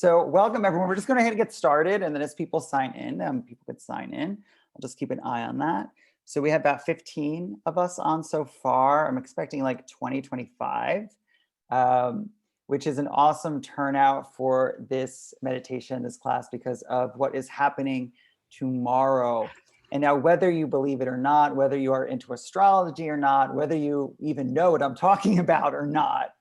So welcome everyone. We're just going to get started, and then as people sign in, people could sign in. I'll just keep an eye on that. So we have about 15 of us on so far. I'm expecting like 20, 25, which is an awesome turnout for this meditation, this class, because of what is happening tomorrow. And now, whether you believe it or not, whether you are into astrology or not, whether you even know what I'm talking about or not,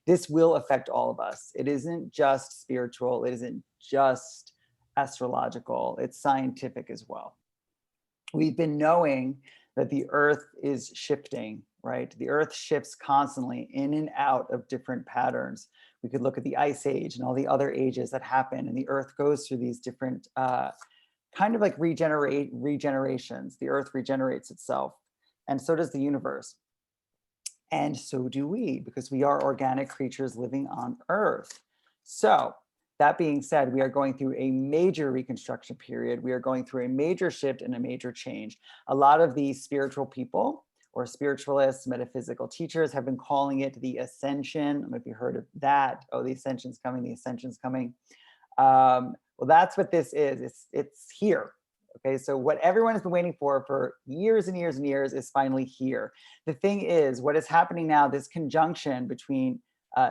this will affect all of us. It isn't just spiritual. It isn't just astrological. It's scientific as well. We've been knowing that the earth is shifting, right? The earth shifts constantly in and out of different patterns. We could look at the ice age and all the other ages that happen, and the earth goes through these different kind of like regenerations. The earth regenerates itself, and so does the universe. And so do we, because we are organic creatures living on Earth. So that being said, we are going through a major reconstruction period. We are going through a major shift and a major change. A lot of these spiritual people or spiritualists, metaphysical teachers have been calling it the Ascension. I don't know if you heard of that. Oh, the Ascension's coming, the Ascension's coming. Well, that's what this is. It's here. Okay, so what everyone has been waiting for years and years and years is finally here. The thing is, what is happening now, this conjunction between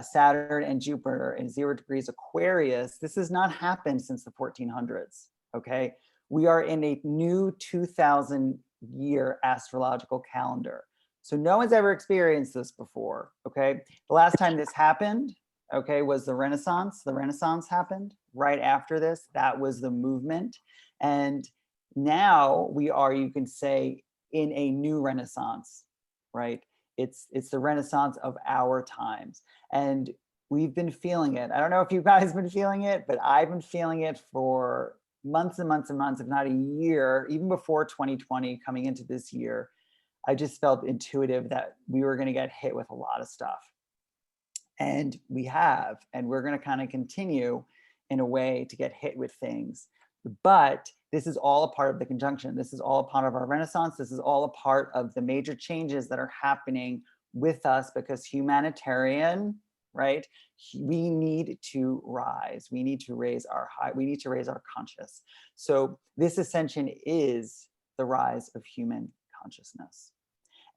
Saturn and Jupiter in 0 degrees Aquarius, this has not happened since the 1400s, okay? We are in a new 2000 year astrological calendar. So no one's ever experienced this before, okay? The last time this happened, okay, was the Renaissance. The Renaissance happened right after this. That was the movement. And now we are, you can say, in a new Renaissance, right? It's the Renaissance of our times. And we've been feeling it. I don't know if you guys have been feeling it, but I've been feeling it for months and months and months, if not a year, even before 2020, coming into this year. I just felt intuitive that we were going to get hit with a lot of stuff. And we have, and we're going to kind of continue in a way to get hit with things. But this is all a part of the conjunction. This is all a part of our Renaissance. This is all a part of the major changes that are happening with us, because humanitarian, right? We need to rise. We need to raise our high. We need to raise our conscious. So this ascension is the rise of human consciousness.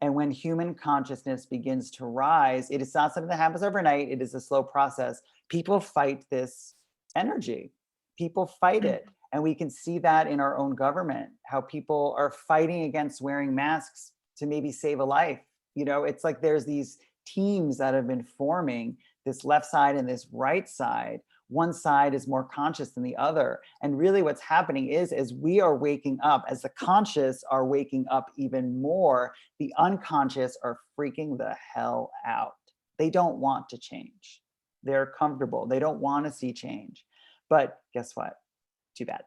And when human consciousness begins to rise, it is not something that happens overnight. It is a slow process. People fight this energy. People fight it. And we can see that in our own government, how people are fighting against wearing masks to maybe save a life. You know, it's like there's these teams that have been forming, this left side and this right side. One side is more conscious than the other. And really what's happening is, as we are waking up, as the conscious are waking up even more, the unconscious are freaking the hell out. They don't want to change. They're comfortable. They don't want to see change. But guess what? Too bad,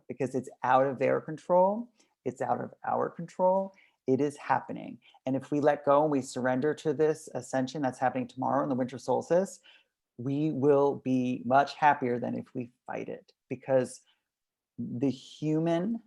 because it's out of their control. It's out of our control. It is happening. And if we let go and we surrender to this ascension that's happening tomorrow in the winter solstice, we will be much happier than if we fight it, because the human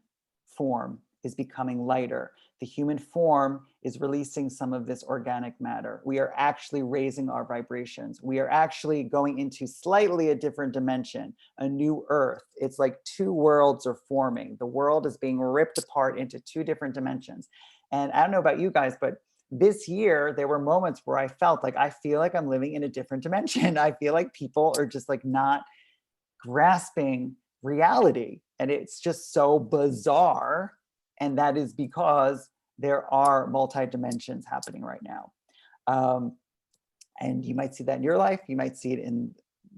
form is becoming lighter. The human form is releasing some of this organic matter. We are actually raising our vibrations. We are actually going into slightly a different dimension, a new earth. It's like two worlds are forming. The world is being ripped apart into two different dimensions. And I don't know about you guys, but this year, there were moments where I felt like, I feel like I'm living in a different dimension. I feel like people are just like not grasping reality. And it's just so bizarre. And that is because there are multi-dimensions happening right now. And you might see that in your life. You might see it in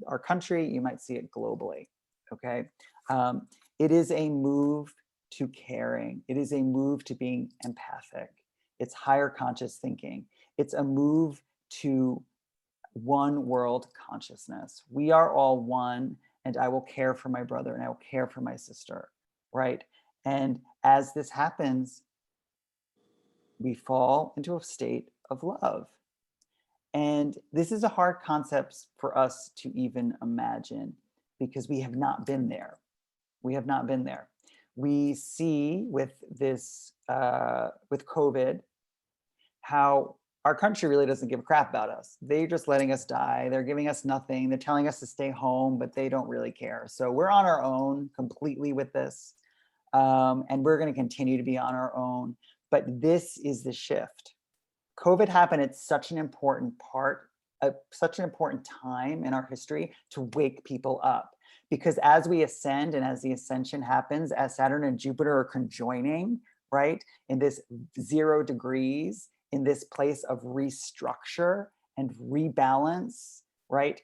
our country. You might see it globally, okay? It is a move to caring. It is a move to being empathic. It's higher conscious thinking. It's a move to one world consciousness. We are all one, and I will care for my brother and I will care for my sister, right? And as this happens, we fall into a state of love. And this is a hard concept for us to even imagine, because we have not been there. We have not been there. We see with this, with COVID, how our country really doesn't give a crap about us. They're just letting us die. They're giving us nothing. They're telling us to stay home, but they don't really care. So we're on our own completely with this. And we're going to continue to be on our own. But this is the shift. COVID happened at such an important part, such an important time in our history to wake people up. Because as we ascend and as the ascension happens, as Saturn and Jupiter are conjoining, right, in this 0 degrees, in this place of restructure and rebalance, right?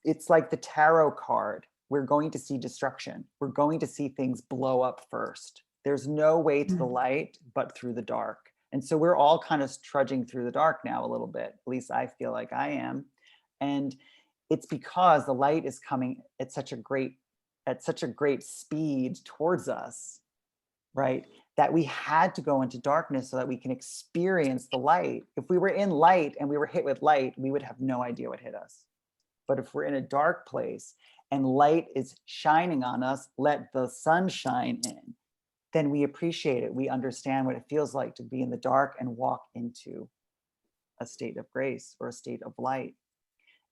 It's like the tarot card. We're going to see destruction. We're going to see things blow up first. There's no way to the light but through the dark. And so we're all kind of trudging through the dark now a little bit. At least I feel like I am. And it's because the light is coming at such a great speed towards us, right? That we had to go into darkness so that we can experience the light. If we were in light and we were hit with light, we would have no idea what hit us. But if we're in a dark place and light is shining on us, let the sun shine in, then we appreciate it. We understand what it feels like to be in the dark and walk into a state of grace or a state of light.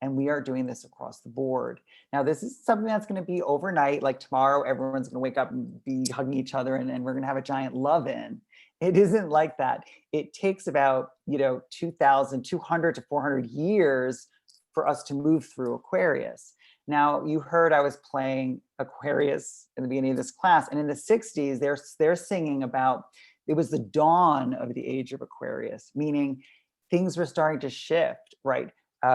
And we are doing this across the board. Now, this is something that's going to be overnight. Like tomorrow, everyone's going to wake up and be hugging each other and we're going to have a giant love-in. It isn't like that. It takes about 2,200 to 400 years for us to move through Aquarius. Now, you heard I was playing Aquarius in the beginning of this class, and in the 60s, they're singing about, it was the dawn of the age of Aquarius, meaning things were starting to shift, right?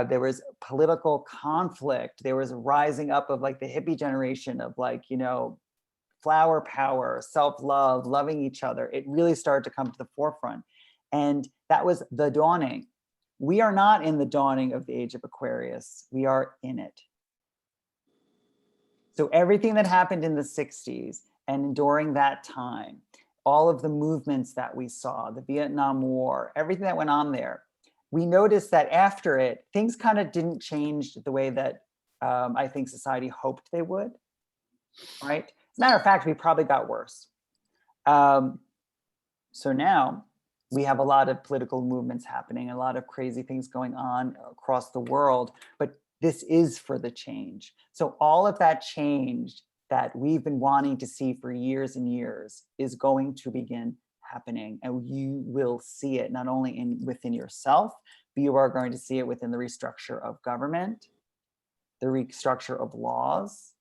There was political conflict. There was a rising up of like the hippie generation of like, flower power, self-love, loving each other. It really started to come to the forefront. And that was the dawning. We are not in the dawning of the age of Aquarius. We are in it. So everything that happened in the 60s and during that time, all of the movements that we saw, the Vietnam War, everything that went on there, we noticed that after it, things kind of didn't change the way that I think society hoped they would, right? As a matter of fact, we probably got worse. So now we have a lot of political movements happening, a lot of crazy things going on across the world, but this is for the change. So all of that change that we've been wanting to see for years and years is going to begin happening, and you will see it not only within yourself, but you are going to see it within the restructure of government, the restructure of laws,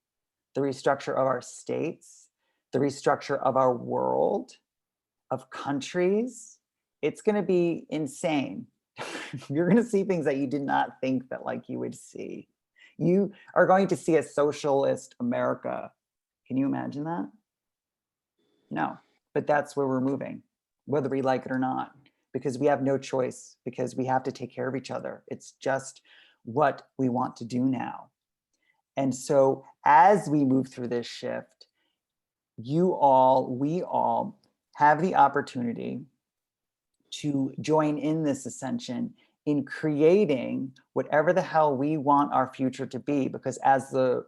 the restructure of our states, the restructure of our world, of countries. It's going to be insane. You're going to see things that you did not think that like you would see. You are going to see a socialist America. Can you imagine that? No. But that's where we're moving, whether we like it or not, because we have no choice, because we have to take care of each other. It's just what we want to do now. And so as we move through this shift, we all have the opportunity to join in this ascension in creating whatever the hell we want our future to be, because as the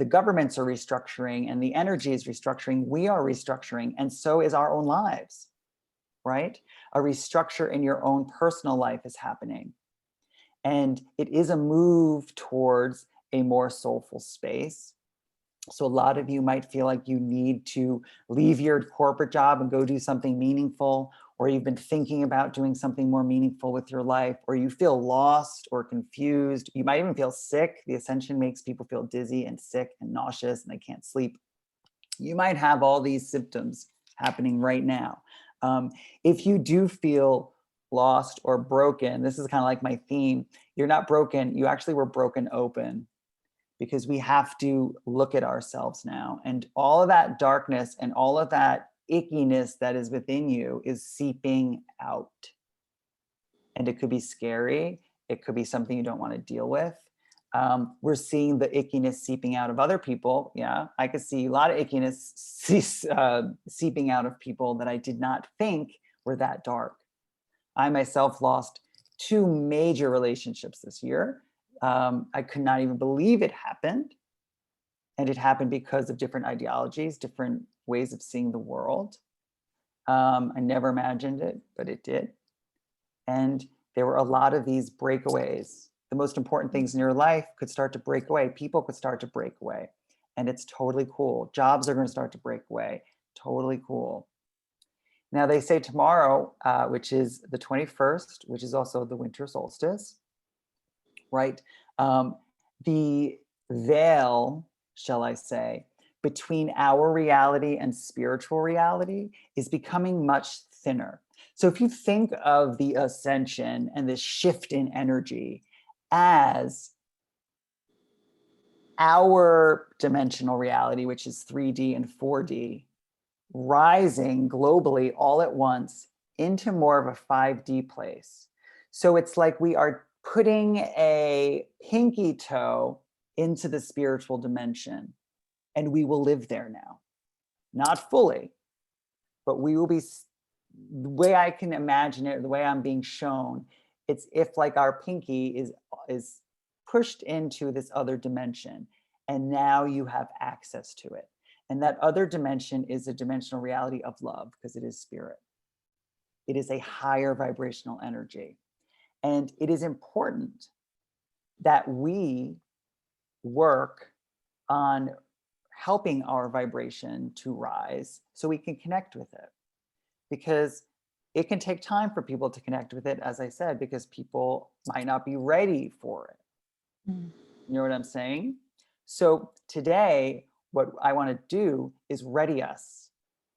governments are restructuring and the energy is restructuring, we are restructuring, and so is our own lives, right? A restructure in your own personal life is happening. And it is a move towards a more soulful space. So a lot of you might feel like you need to leave your corporate job and go do something meaningful, or you've been thinking about doing something more meaningful with your life, or you feel lost or confused. You might even feel sick. The ascension makes people feel dizzy and sick and nauseous and they can't sleep. You might have all these symptoms happening right now. If you do feel lost or broken, this is kind of like my theme. You're not broken, you actually were broken open, because we have to look at ourselves now, and all of that darkness and all of that ickiness that is within you is seeping out. And it could be scary. It could be something you don't want to deal with. We're seeing the ickiness seeping out of other people. Yeah, I could see a lot of ickiness seeping out of people that I did not think were that dark. I myself lost 2 major relationships this year. I could not even believe it happened. And it happened because of different ideologies, different ways of seeing the world. I never imagined it, but it did. And there were a lot of these breakaways. The most important things in your life could start to break away. People could start to break away. And it's totally cool. Jobs are going to start to break away. Totally cool. Now they say tomorrow, which is the 21st, which is also the winter solstice, right? The veil, shall I say, between our reality and spiritual reality is becoming much thinner. So if you think of the ascension and this shift in energy as our dimensional reality, which is 3D and 4D, rising globally all at once into more of a 5D place. So it's like we are putting a pinky toe into the spiritual dimension, and we will live there now. Not fully, but we will be, the way I can imagine it, the way I'm being shown, it's if like our pinky is pushed into this other dimension, and now you have access to it. And that other dimension is a dimensional reality of love, because it is spirit. It is a higher vibrational energy. And it is important that we work on helping our vibration to rise so we can connect with it. Because it can take time for people to connect with it, as I said, because people might not be ready for it. You know what I'm saying? So today, what I want to do is ready us.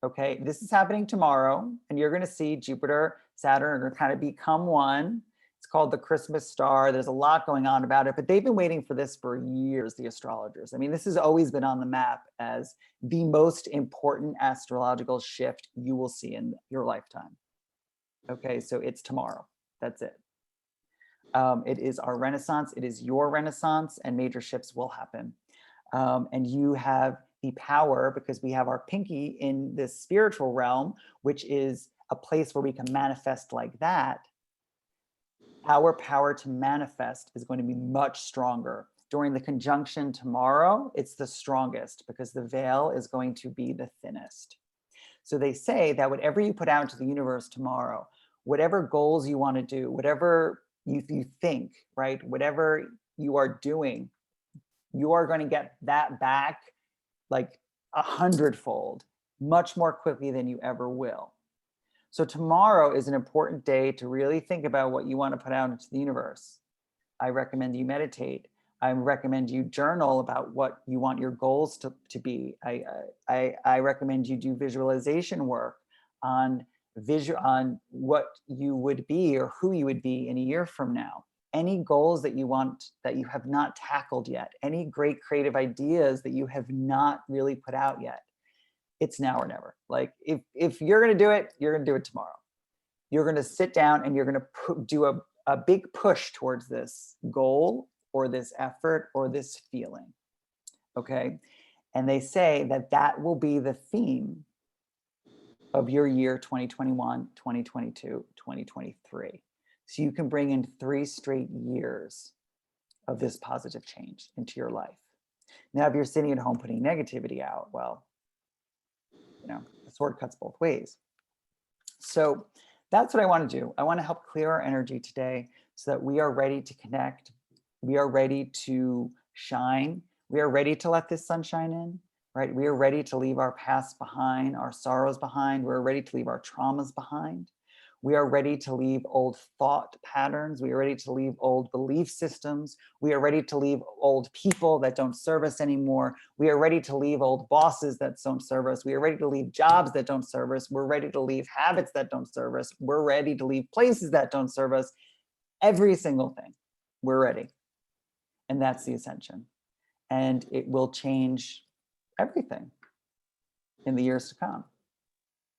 Okay, this is happening tomorrow, and you're going to see Jupiter, Saturn are going to kind of become one. It's called the Christmas star. There's a lot going on about it, but they've been waiting for this for years, the astrologers. I mean, this has always been on the map as the most important astrological shift you will see in your lifetime. Okay, so it's tomorrow. That's it. It is our renaissance. It is your renaissance, and major shifts will happen. And you have the power, because we have our pinky in this spiritual realm, which is a place where we can manifest like that. Our power to manifest is going to be much stronger. During the conjunction tomorrow, it's the strongest because the veil is going to be the thinnest. So they say that whatever you put out into the universe tomorrow, whatever goals you want to do, whatever you think, right, whatever you are doing, you are going to get that back like 100-fold, much more quickly than you ever will. So tomorrow is an important day to really think about what you want to put out into the universe. I recommend you meditate. I recommend you journal about what you want your goals to be. I recommend you do visualization work on what you would be or who you would be in a year from now. Any goals that you want that you have not tackled yet, any great creative ideas that you have not really put out yet. It's now or never. Like if you're going to do it, you're going to do it tomorrow. You're going to sit down and you're going to do a big push towards this goal or this effort or this feeling. Okay. And they say that that will be the theme of your year 2021, 2022, 2023. So you can bring in 3 straight years of this positive change into your life. Now, if you're sitting at home putting negativity out, well, you know, the sword cuts both ways. So that's what I want to do. I want to help clear our energy today so that we are ready to connect. We are ready to shine. We are ready to let this sunshine in, right? We are ready to leave our past behind, our sorrows behind. We're ready to leave our traumas behind. We are ready to leave old thought patterns. We are ready to leave old belief systems. We are ready to leave old people that don't serve us anymore. We are ready to leave old bosses that don't serve us. We are ready to leave jobs that don't serve us. We're ready to leave habits that don't serve us. We're ready to leave places that don't serve us. Every single thing, we're ready. And that's the ascension. And it will change everything in the years to come.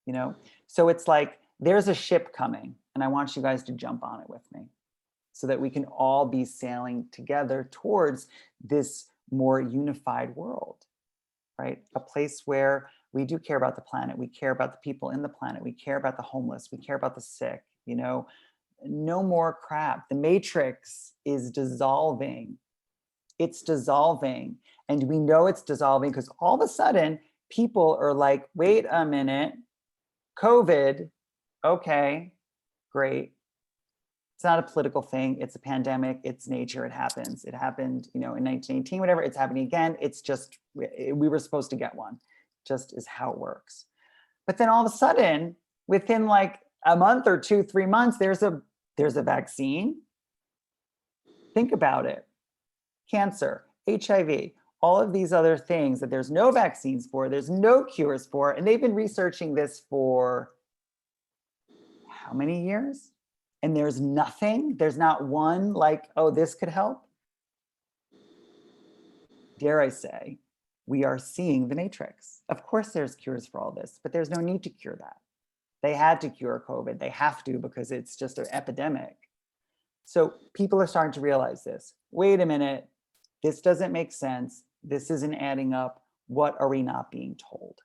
You know, so it's like, there's a ship coming, and I want you guys to jump on it with me so that we can all be sailing together towards this more unified world, right? A place where we do care about the planet. We care about the people in the planet. We care about the homeless. We care about the sick, you know, no more crap. The matrix is dissolving. It's dissolving. And we know it's dissolving because all of a sudden people are like, wait a minute, COVID, okay, great. It's not a political thing. It's a pandemic. It's nature. It happens. It happened, in 1918, whatever. It's happening again. It's just, we were supposed to get one. Just is how it works. But then all of a sudden, within like a month or 2, 3 months, there's a vaccine. Think about it. Cancer, HIV, all of these other things that there's no vaccines for, there's no cures for, and they've been researching this for how many years? And there's nothing, there's not one like, oh, this could help. Dare I say, we are seeing the matrix. Of course there's cures for all this, but there's no need to cure that. They had to cure COVID. They have to because it's just an epidemic. So people are starting to realize this. Wait a minute, this doesn't make sense. This isn't adding up. What are we not being told?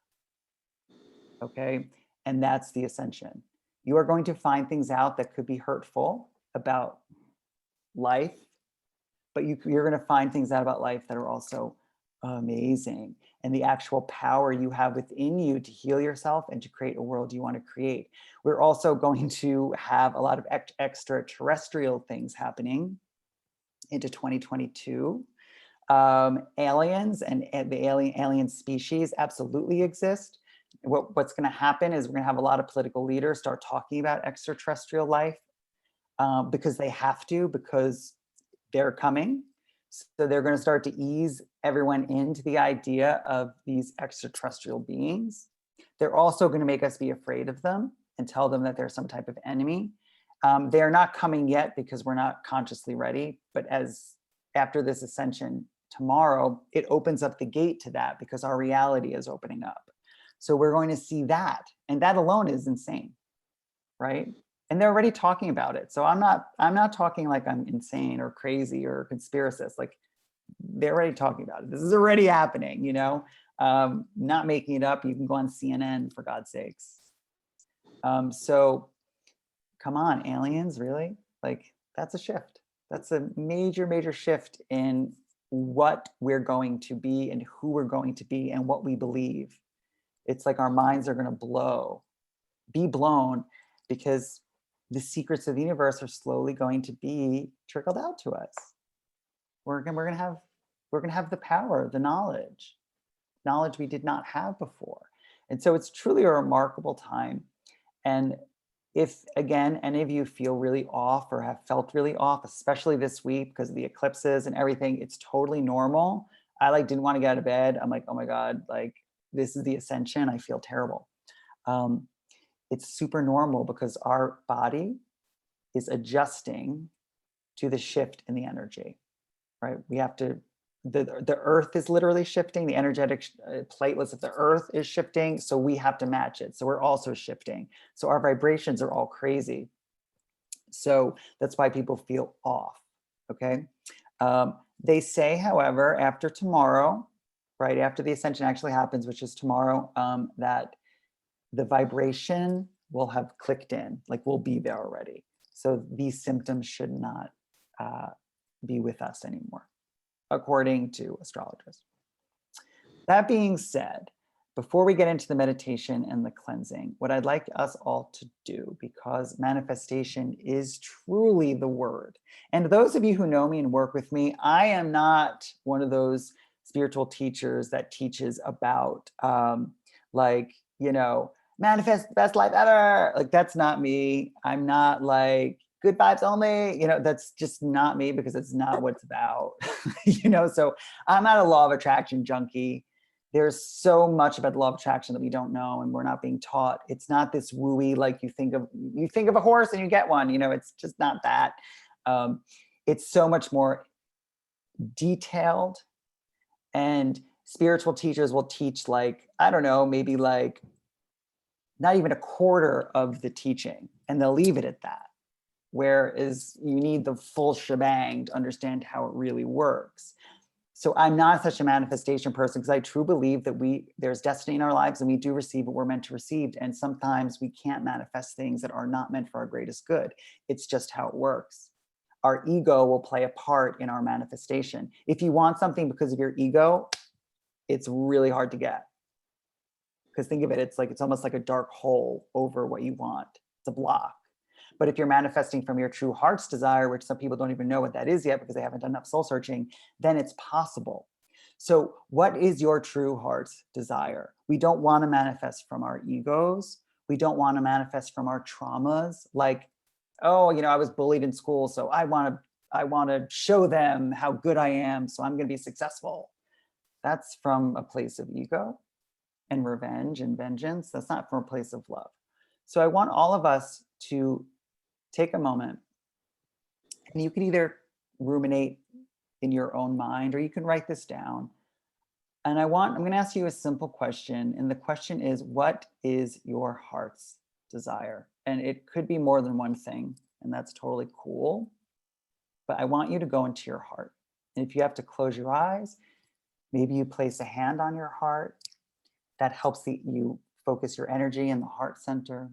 Okay, and that's the ascension. You are going to find things out that could be hurtful about life, but you're going to find things out about life that are also amazing, and the actual power you have within you to heal yourself and to create a world you want to create. We're also going to have a lot of extraterrestrial things happening into 2022. Aliens and the alien species absolutely exist. What's going to happen is we're going to have a lot of political leaders start talking about extraterrestrial life because they have to, because they're coming. So they're going to start to ease everyone into the idea of these extraterrestrial beings. They're also going to make us be afraid of them and tell them that they're some type of enemy. They're not coming yet because we're not consciously ready. But after this ascension tomorrow, it opens up the gate to that because our reality is opening up. So we're going to see that. And that alone is insane, right? And they're already talking about it. So I'm not talking like I'm insane or crazy or conspiracist. Like, they're already talking about it. This is already happening, not making it up. You can go on CNN, for God's sakes. So come on, aliens, really? Like, that's a shift. That's a major, major shift in what we're going to be and who we're going to be and what we believe. It's like our minds are going to be blown, because the secrets of the universe are slowly going to be trickled out to us. We're going to have the power, the knowledge we did not have before. And so it's truly a remarkable time. And if, again, any of you feel really off or have felt really off, especially this week because of the eclipses and everything, it's totally normal. I didn't want to get out of bed. I'm like, oh my God, this is the ascension. I feel terrible. It's super normal because our body is adjusting to the shift in the energy, right? We have to, the earth is literally shifting, the energetic platelets of the earth is shifting, so we have to match it. So we're also shifting. So our vibrations are all crazy. So that's why people feel off, okay? They say, however, after tomorrow, right after the ascension actually happens, which is tomorrow, that the vibration will have clicked in, we'll be there already. So these symptoms should not be with us anymore, according to astrologers. That being said, before we get into the meditation and the cleansing, what I'd like us all to do, because manifestation is truly the word. And those of you who know me and work with me, I am not one of those spiritual teachers that teaches about manifest the best life ever. That's not me. I'm not good vibes only. That's just not me, because it's not what it's about. So I'm not a law of attraction junkie. There's so much about the law of attraction that we don't know and we're not being taught. It's not this wooey, you think of a horse and you get one. It's just not that. It's so much more detailed, and spiritual teachers will teach I don't know, maybe not even a quarter of the teaching, and they'll leave it at that. Whereas you need the full shebang to understand how it really works. So I'm not such a manifestation person, because I truly believe that there's destiny in our lives and we do receive what we're meant to receive. And sometimes we can't manifest things that are not meant for our greatest good. It's just how it works. Our ego will play a part in our manifestation. If you want something because of your ego, it's really hard to get. Because think of it, it's almost like a dark hole over what you want. It's a block. But if you're manifesting from your true heart's desire, which some people don't even know what that is yet because they haven't done enough soul searching, then it's possible. So what is your true heart's desire? We don't want to manifest from our egos. We don't want to manifest from our traumas. Like, oh, I was bullied in school, so I want to show them how good I am, so I'm going to be successful. That's from a place of ego and revenge and vengeance. That's not from a place of love. So I want all of us to take a moment, and you can either ruminate in your own mind, or you can write this down. And I'm going to ask you a simple question. And the question is, what is your heart's desire? And it could be more than one thing, and that's totally cool. But I want you to go into your heart. And if you have to close your eyes, maybe you place a hand on your heart. That helps you focus your energy in the heart center.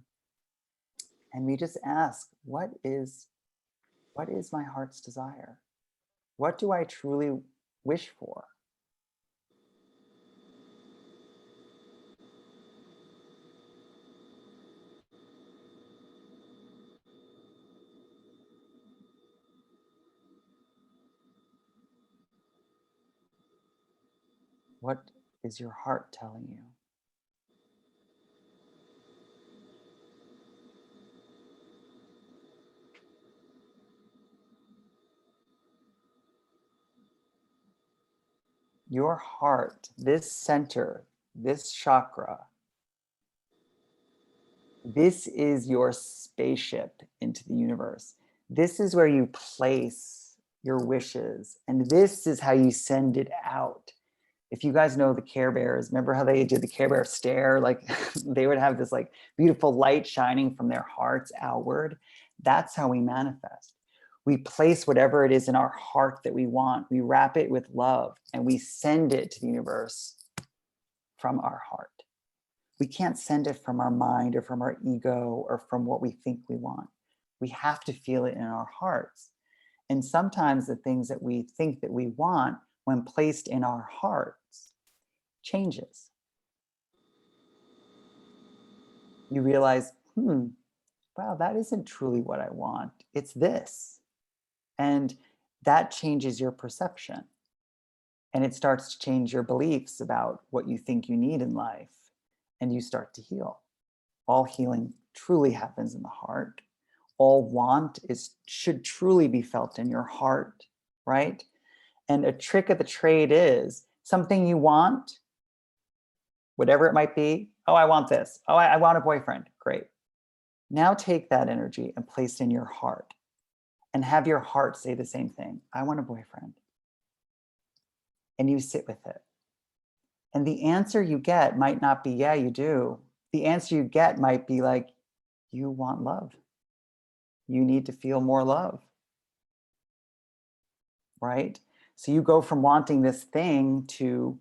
And we just ask, what is my heart's desire? What do I truly wish for? What is your heart telling you? Your heart, this center, this chakra, this is your spaceship into the universe. This is where you place your wishes, and this is how you send it out. If you guys know the Care Bears, remember how they did the Care Bear stare? Like they would have this like beautiful light shining from their hearts outward. That's how we manifest. We place whatever it is in our heart that we want. We wrap it with love and we send it to the universe from our heart. We can't send it from our mind or from our ego or from what we think we want. We have to feel it in our hearts. And sometimes the things that we think that we want, when placed in our hearts, changes. You realize, wow, that isn't truly what I want. It's this. And that changes your perception. And it starts to change your beliefs about what you think you need in life. And you start to heal. All healing truly happens in the heart. All want should truly be felt in your heart, right? And a trick of the trade is something you want, whatever it might be. Oh, I want this. Oh, I want a boyfriend. Great. Now take that energy and place it in your heart and have your heart say the same thing. I want a boyfriend. And you sit with it. And the answer you get might not be, yeah, you do. The answer you get might be like, you want love. You need to feel more love. Right? So you go from wanting this thing to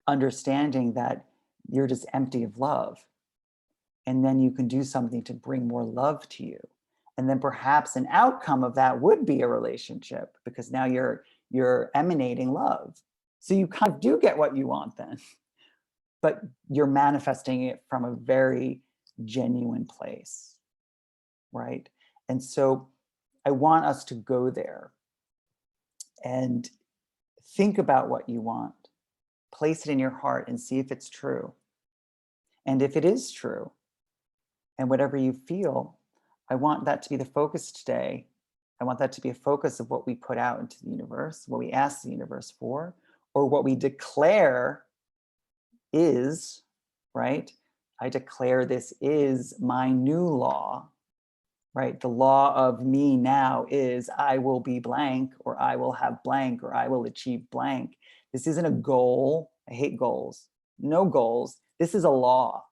understanding that you're just empty of love. And then you can do something to bring more love to you. And then perhaps an outcome of that would be a relationship, because now you're emanating love. So you kind of do get what you want then, but you're manifesting it from a very genuine place, right? And so I want us to go there and think about what you want, place it in your heart and see if it's true. And if it is true, and whatever you feel, I want that to be the focus today. I want that to be a focus of what we put out into the universe, what we ask the universe for, or what we declare is, right? I declare this is my new law, right? The law of me now is I will be blank, or I will have blank, or I will achieve blank. This isn't a goal. I hate goals. No goals. This is a law.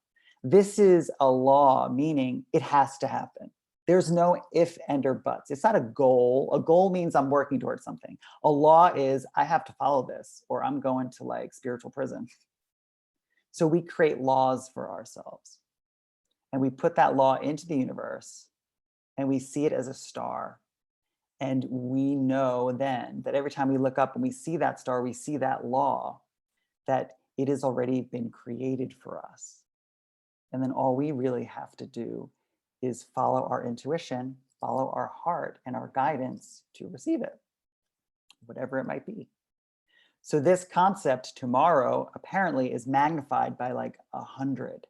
This is a law, meaning it has to happen. There's no if, and, or buts. It's not a goal. A goal means I'm working towards something. A law is I have to follow this, or I'm going to like spiritual prison. So we create laws for ourselves. And we put that law into the universe, and we see it as a star. And we know then that every time we look up and we see that star, we see that law, that it has already been created for us. And then all we really have to do is follow our intuition, follow our heart and our guidance to receive it, whatever it might be. So this concept tomorrow apparently is magnified by like 100.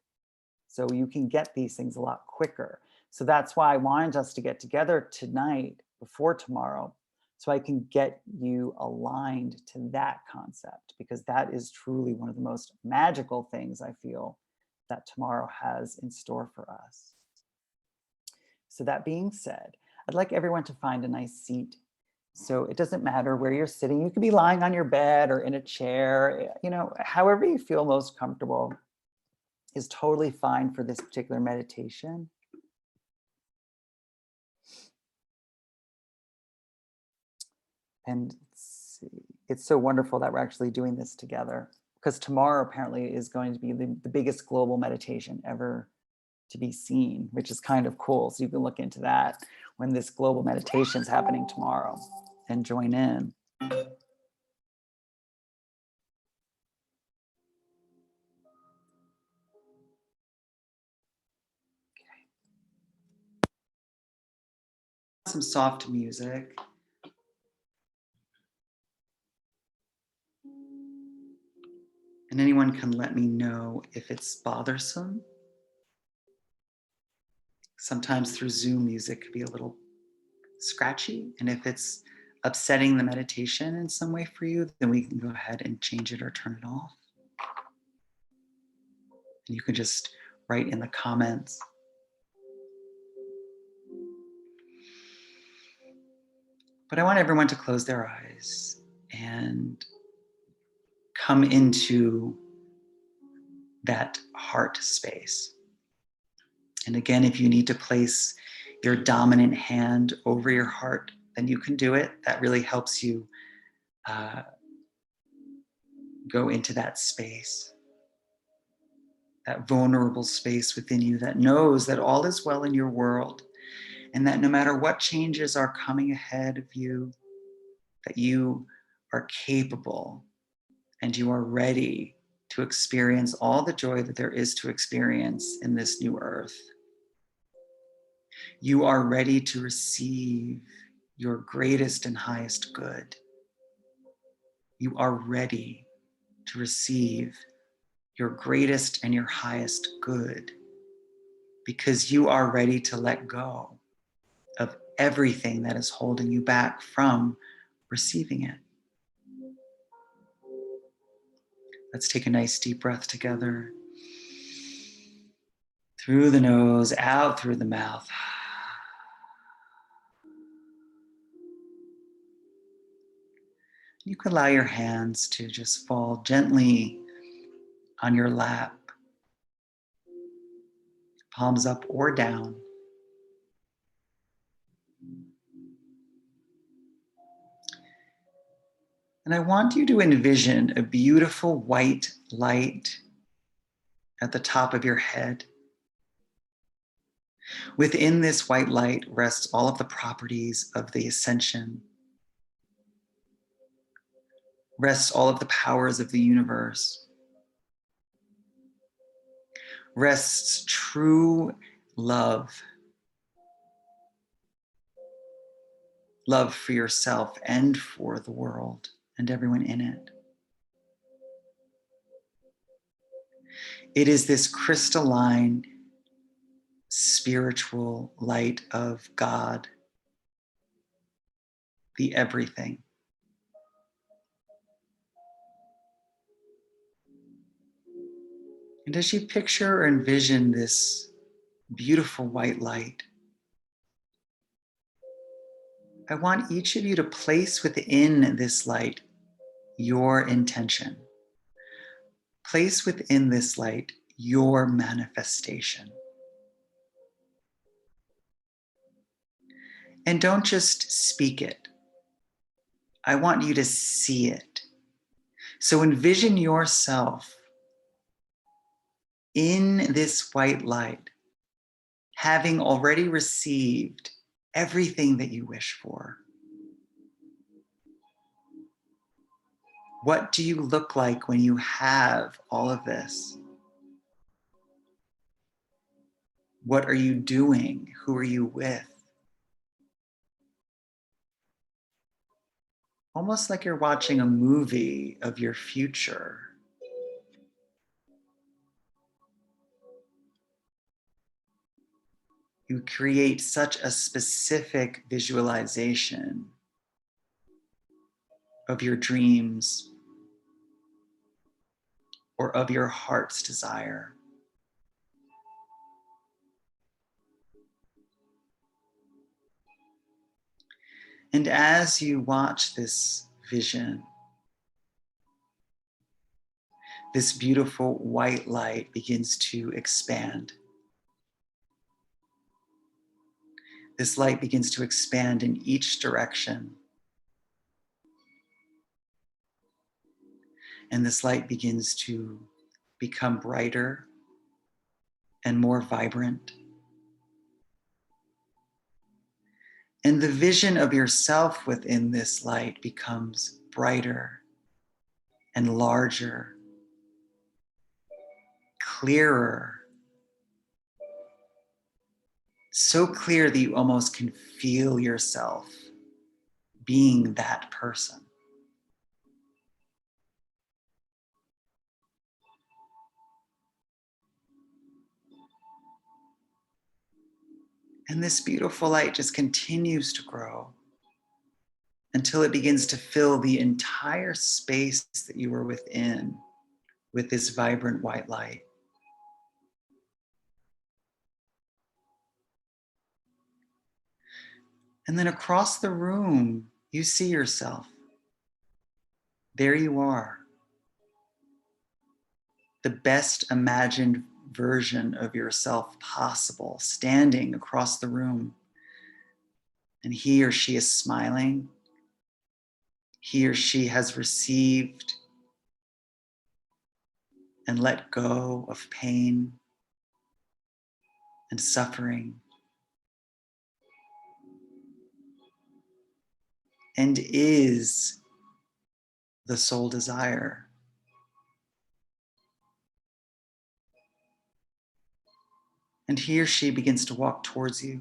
So you can get these things a lot quicker. So that's why I wanted us to get together tonight before tomorrow, so I can get you aligned to that concept, because that is truly one of the most magical things I feel that tomorrow has in store for us. So that being said, I'd like everyone to find a nice seat. So it doesn't matter where you're sitting. You could be lying on your bed or in a chair, you know, however you feel most comfortable is totally fine for this particular meditation. And it's so wonderful that we're actually doing this together, because tomorrow apparently is going to be the biggest global meditation ever to be seen, which is kind of cool. So you can look into that when this global meditation is happening tomorrow and join in. Some soft music. And anyone can let me know if it's bothersome. Sometimes through Zoom, music could be a little scratchy. And if it's upsetting the meditation in some way for you, then we can go ahead and change it or turn it off. And you can just write in the comments. But I want everyone to close their eyes and come into that heart space. And again, if you need to place your dominant hand over your heart, then you can do it. That really helps you go into that space, that vulnerable space within you that knows that all is well in your world, and that no matter what changes are coming ahead of you, that you are capable and you are ready to experience all the joy that there is to experience in this new earth. You are ready to receive your greatest and highest good. You are ready to receive your greatest and your highest good, because you are ready to let go of everything that is holding you back from receiving it. Let's take a nice deep breath together. Through the nose, out through the mouth. You can allow your hands to just fall gently on your lap, palms up or down. And I want you to envision a beautiful white light at the top of your head. Within this white light rests all of the properties of the Ascension, rests all of the powers of the universe, rests true love, love for yourself and for the world and everyone in it. It is this crystalline, spiritual light of God, the everything. And as you picture or envision this beautiful white light, I want each of you to place within this light your intention. Place within this light your manifestation. And don't just speak it. I want you to see it. So envision yourself in this white light, having already received everything that you wish for. What do you look like when you have all of this? What are you doing? Who are you with? Almost like you're watching a movie of your future. You create such a specific visualization of your dreams or of your heart's desire. And as you watch this vision, this beautiful white light begins to expand. This light begins to expand in each direction. And this light begins to become brighter and more vibrant. And the vision of yourself within this light becomes brighter and larger, clearer, so clear that you almost can feel yourself being that person. And this beautiful light just continues to grow until it begins to fill the entire space that you are within with this vibrant white light. And then across the room, you see yourself. There you are. The best imagined version of yourself possible, standing across the room. And he or she is smiling. He or she has received and let go of pain and suffering. And is the soul desire. And he or she begins to walk towards you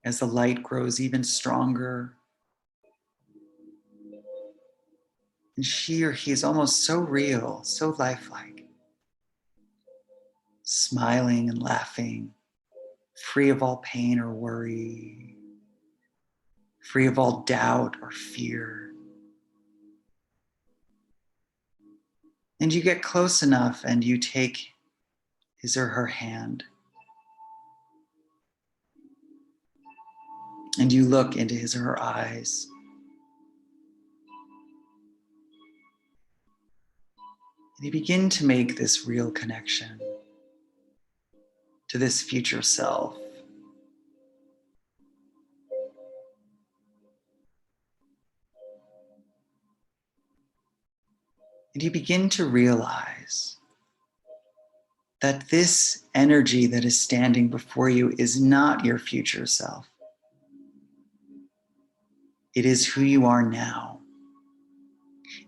as the light grows even stronger. And she or he is almost so real, so lifelike, smiling and laughing, free of all pain or worry, free of all doubt or fear. And you get close enough and you take his or her hand. And you look into his or her eyes. And you begin to make this real connection to this future self. And you begin to realize that this energy that is standing before you is not your future self. It is who you are now.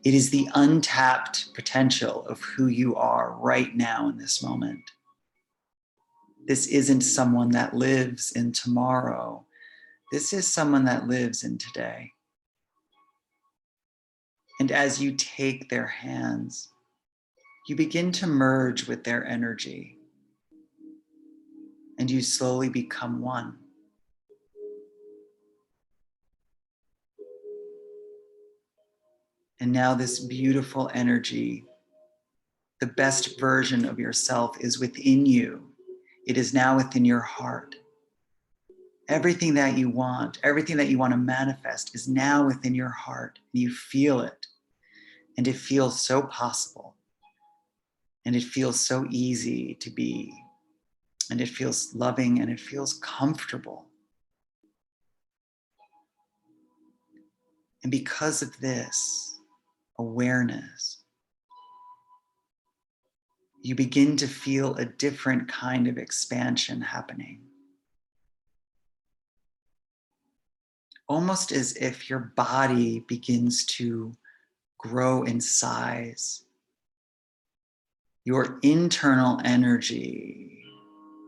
It is the untapped potential of who you are right now in this moment. This isn't someone that lives in tomorrow. This is someone that lives in today. And as you take their hands, you begin to merge with their energy. And you slowly become one. And now this beautiful energy, the best version of yourself, is within you. It is now within your heart. Everything that you want to manifest is now within your heart. You feel it. And it feels so possible. And it feels so easy to be. And it feels loving and it feels comfortable. And because of this awareness, you begin to feel a different kind of expansion happening. Almost as if your body begins to grow in size. Your internal energy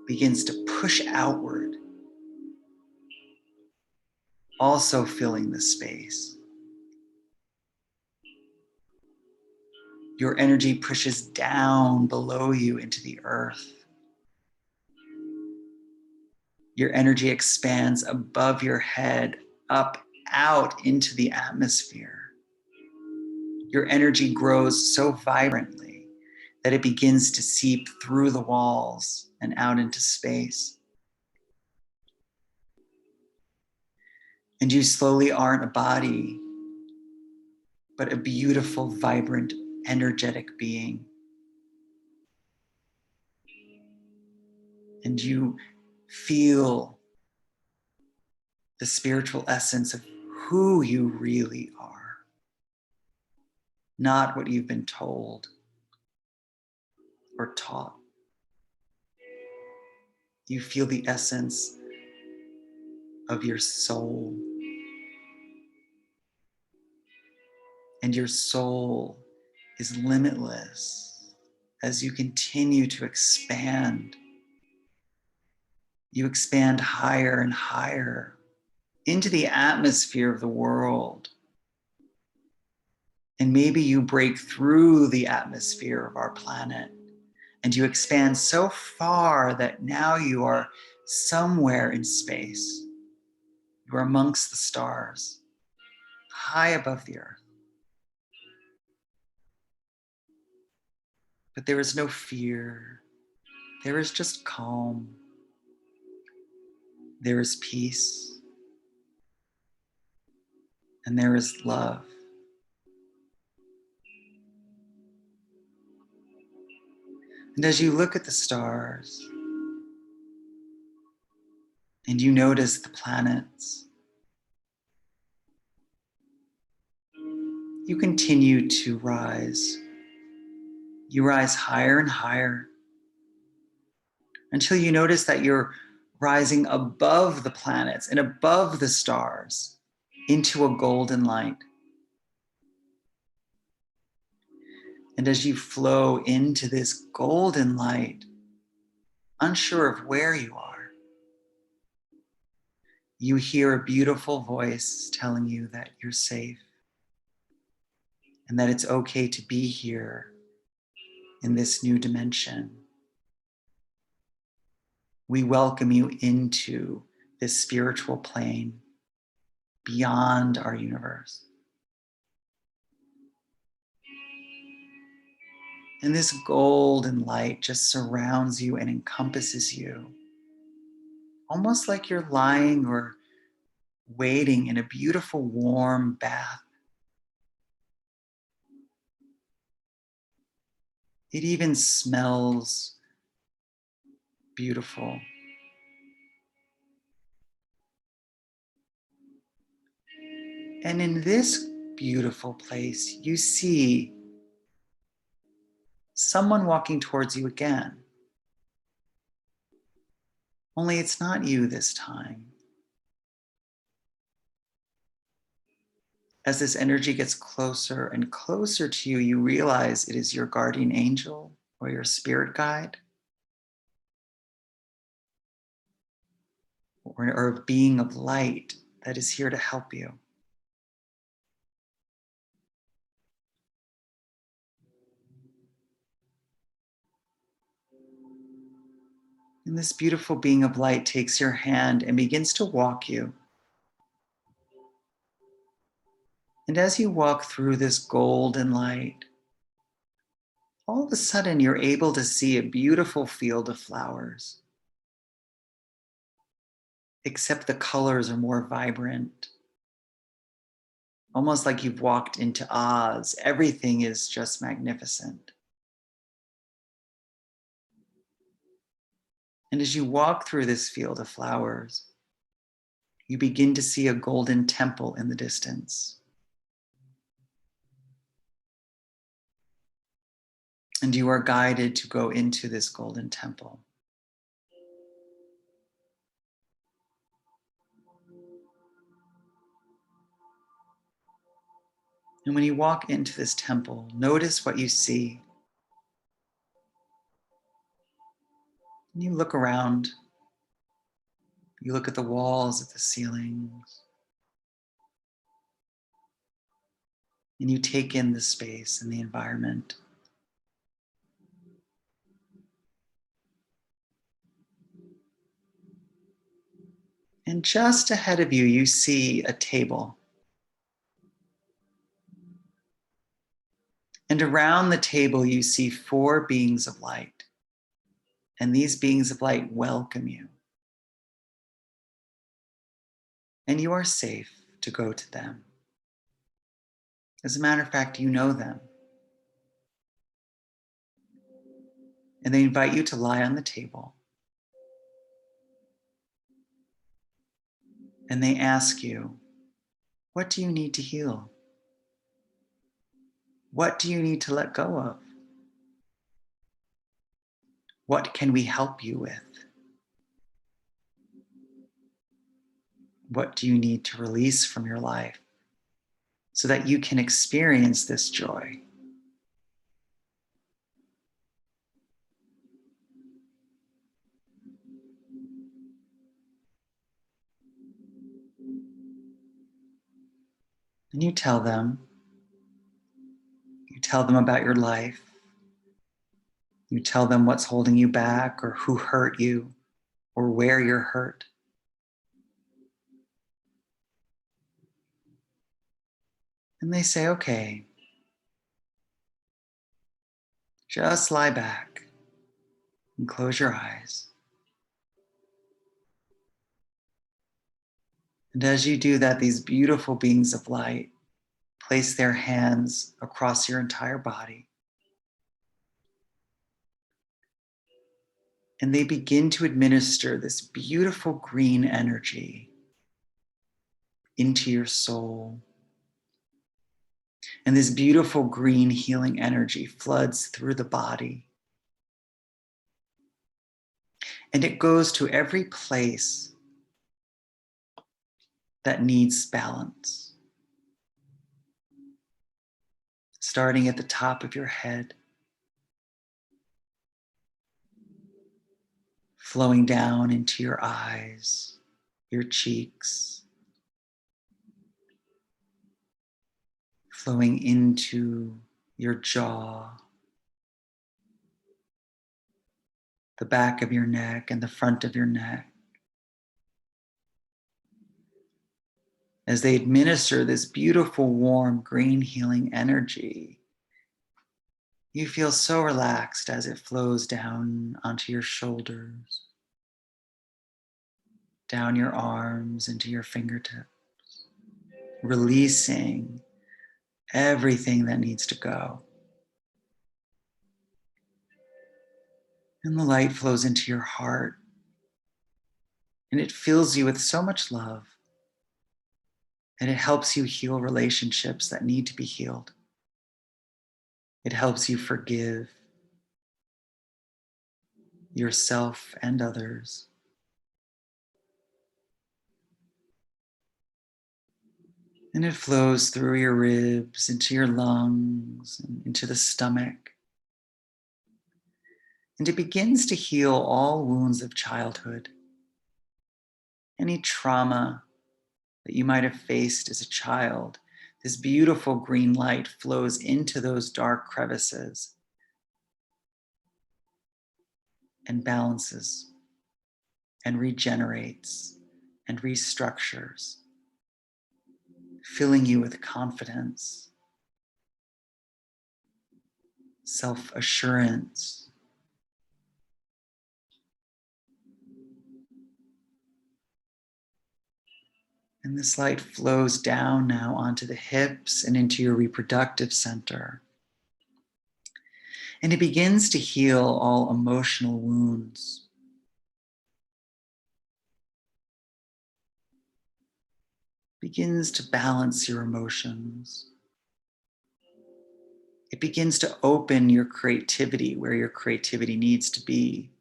begins to push outward, also filling the space. Your energy pushes down below you into the earth. Your energy expands above your head, up, out into the atmosphere. Your energy grows so vibrantly that it begins to seep through the walls and out into space. And you slowly aren't a body, but a beautiful, vibrant, energetic being. And you feel the spiritual essence of who you really are, not what you've been told or taught. You feel the essence of your soul. And your soul is limitless as you continue to expand. You expand higher and higher into the atmosphere of the world. And maybe you break through the atmosphere of our planet and you expand so far that now you are somewhere in space. You are amongst the stars, high above the earth. But there is no fear. There is just calm. There is peace. And there is love. And as you look at the stars and you notice the planets, you continue to rise. You rise higher and higher until you notice that you're rising above the planets and above the stars into a golden light. And as you flow into this golden light, unsure of where you are, you hear a beautiful voice telling you that you're safe and that it's okay to be here in this new dimension. We welcome you into this spiritual plane beyond our universe. And this golden light just surrounds you and encompasses you, almost like you're lying or waiting in a beautiful warm bath. It even smells beautiful. And in this beautiful place, you see someone walking towards you again. Only it's not you this time. As this energy gets closer and closer to you, you realize it is your guardian angel or your spirit guide, or a being of light that is here to help you. And this beautiful being of light takes your hand and begins to walk you. And as you walk through this golden light, all of a sudden you're able to see a beautiful field of flowers. Except the colors are more vibrant. Almost like you've walked into Oz. Everything is just magnificent. And as you walk through this field of flowers, you begin to see a golden temple in the distance. And you are guided to go into this golden temple. And when you walk into this temple, notice what you see. And you look around. You look at the walls, at the ceilings. And you take in the space and the environment. And just ahead of you, you see a table. And around the table, you see 4 beings of light. And these beings of light welcome you. And you are safe to go to them. As a matter of fact, you know them. And they invite you to lie on the table. And they ask you, what do you need to heal? What do you need to let go of? What can we help you with? What do you need to release from your life so that you can experience this joy? And you tell them about your life. You tell them what's holding you back or who hurt you or where you're hurt. And they say, okay, just lie back and close your eyes. And as you do that, these beautiful beings of light place their hands across your entire body. And they begin to administer this beautiful green energy into your soul. And this beautiful green healing energy floods through the body. And it goes to every place that needs balance. Starting at the top of your head, flowing down into your eyes, your cheeks, flowing into your jaw, the back of your neck and the front of your neck. As they administer this beautiful, warm, green healing energy, you feel so relaxed as it flows down onto your shoulders, down your arms, into your fingertips, releasing everything that needs to go. And the light flows into your heart, and it fills you with so much love, and it helps you heal relationships that need to be healed. It helps you forgive yourself and others. And it flows through your ribs, into your lungs, and into the stomach. And it begins to heal all wounds of childhood. Any trauma that you might have faced as a child, this beautiful green light flows into those dark crevices and balances and regenerates and restructures, filling you with confidence, self-assurance, and this light flows down now onto the hips and into your reproductive center. And it begins to heal all emotional wounds. Begins to balance your emotions. It begins to open your creativity where your creativity needs to be.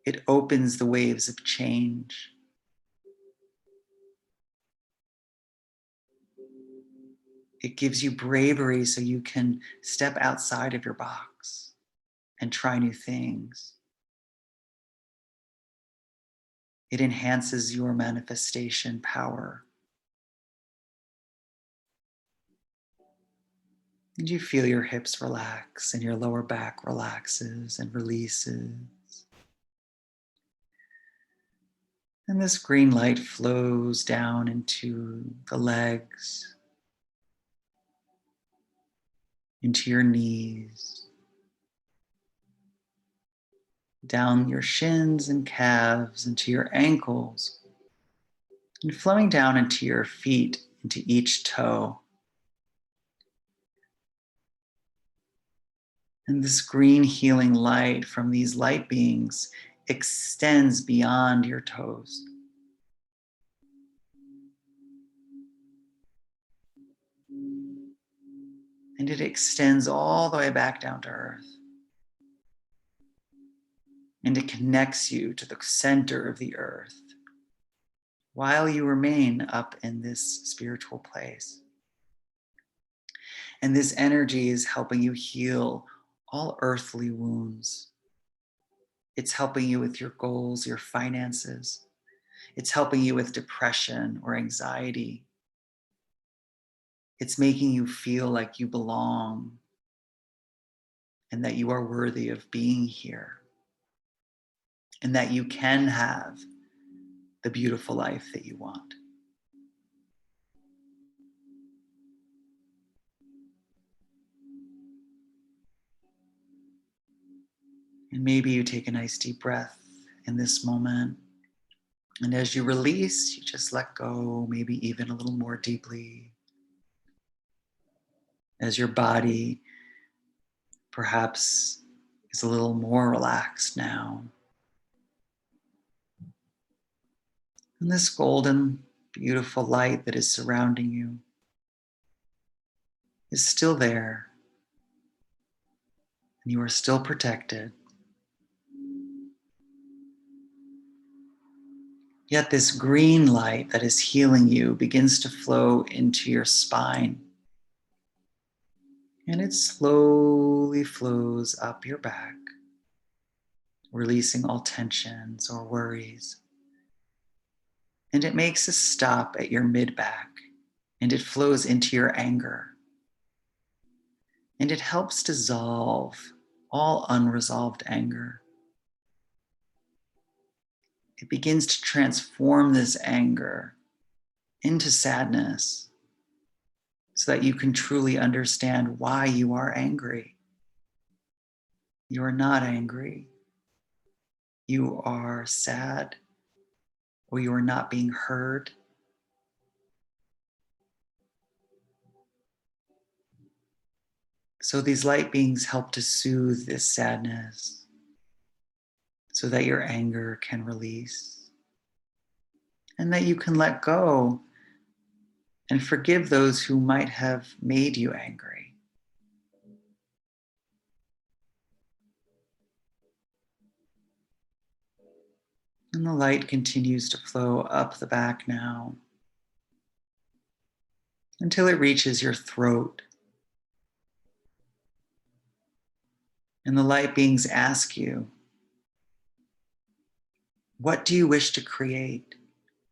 It opens the waves of change. It gives you bravery so you can step outside of your box and try new things. It enhances your manifestation power. And you feel your hips relax and your lower back relaxes and releases. And this green light flows down into the legs, into your knees, down your shins and calves, into your ankles, and flowing down into your feet, into each toe. And this green healing light from these light beings extends beyond your toes. And it extends all the way back down to earth. And it connects you to the center of the earth while you remain up in this spiritual place. And this energy is helping you heal all earthly wounds. It's helping you with your goals, your finances. It's helping you with depression or anxiety. It's making you feel like you belong and that you are worthy of being here and that you can have the beautiful life that you want. And maybe you take a nice deep breath in this moment. And as you release, you just let go, maybe even a little more deeply. As your body perhaps is a little more relaxed now. And this golden, beautiful light that is surrounding you is still there. And you are still protected. Yet this green light that is healing you begins to flow into your spine. And it slowly flows up your back, releasing all tensions or worries. And it makes a stop at your mid-back, and it flows into your anger. And it helps dissolve all unresolved anger. It begins to transform this anger into sadness so that you can truly understand why you are angry. You are not angry. You are sad, or you are not being heard. So these light beings help to soothe this sadness so that your anger can release and that you can let go and forgive those who might have made you angry. And the light continues to flow up the back now until it reaches your throat. And the light beings ask you, what do you wish to create?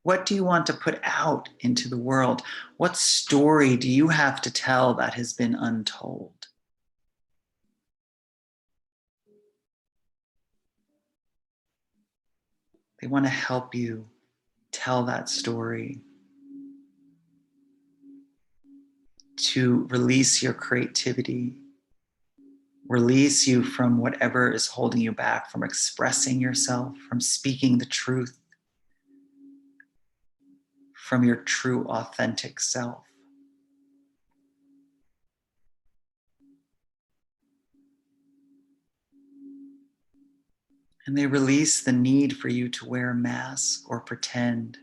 What do you want to put out into the world? What story do you have to tell that has been untold? They want to help you tell that story, to release your creativity, release you from whatever is holding you back from expressing yourself, from speaking the truth, from your true, authentic self. And they release the need for you to wear a mask or pretend.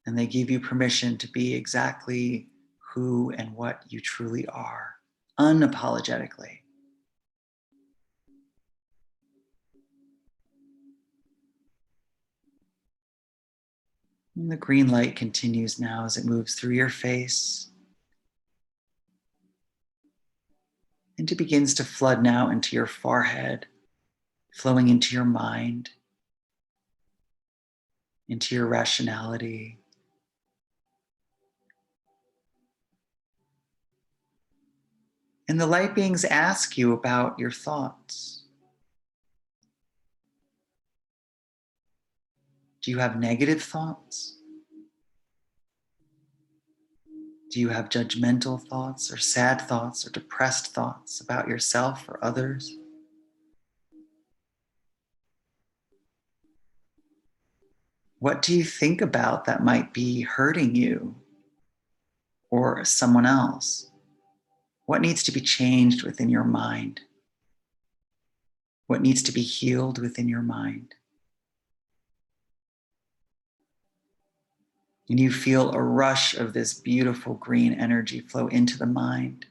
And they give you permission to be exactly who and what you truly are, unapologetically. And the green light continues now as it moves through your face. And it begins to flood now into your forehead, flowing into your mind, into your rationality. And the light beings ask you about your thoughts. Do you have negative thoughts? Do you have judgmental thoughts or sad thoughts or depressed thoughts about yourself or others? What do you think about that might be hurting you or someone else? What needs to be changed within your mind? What needs to be healed within your mind? And you feel a rush of this beautiful green energy flow into the mind.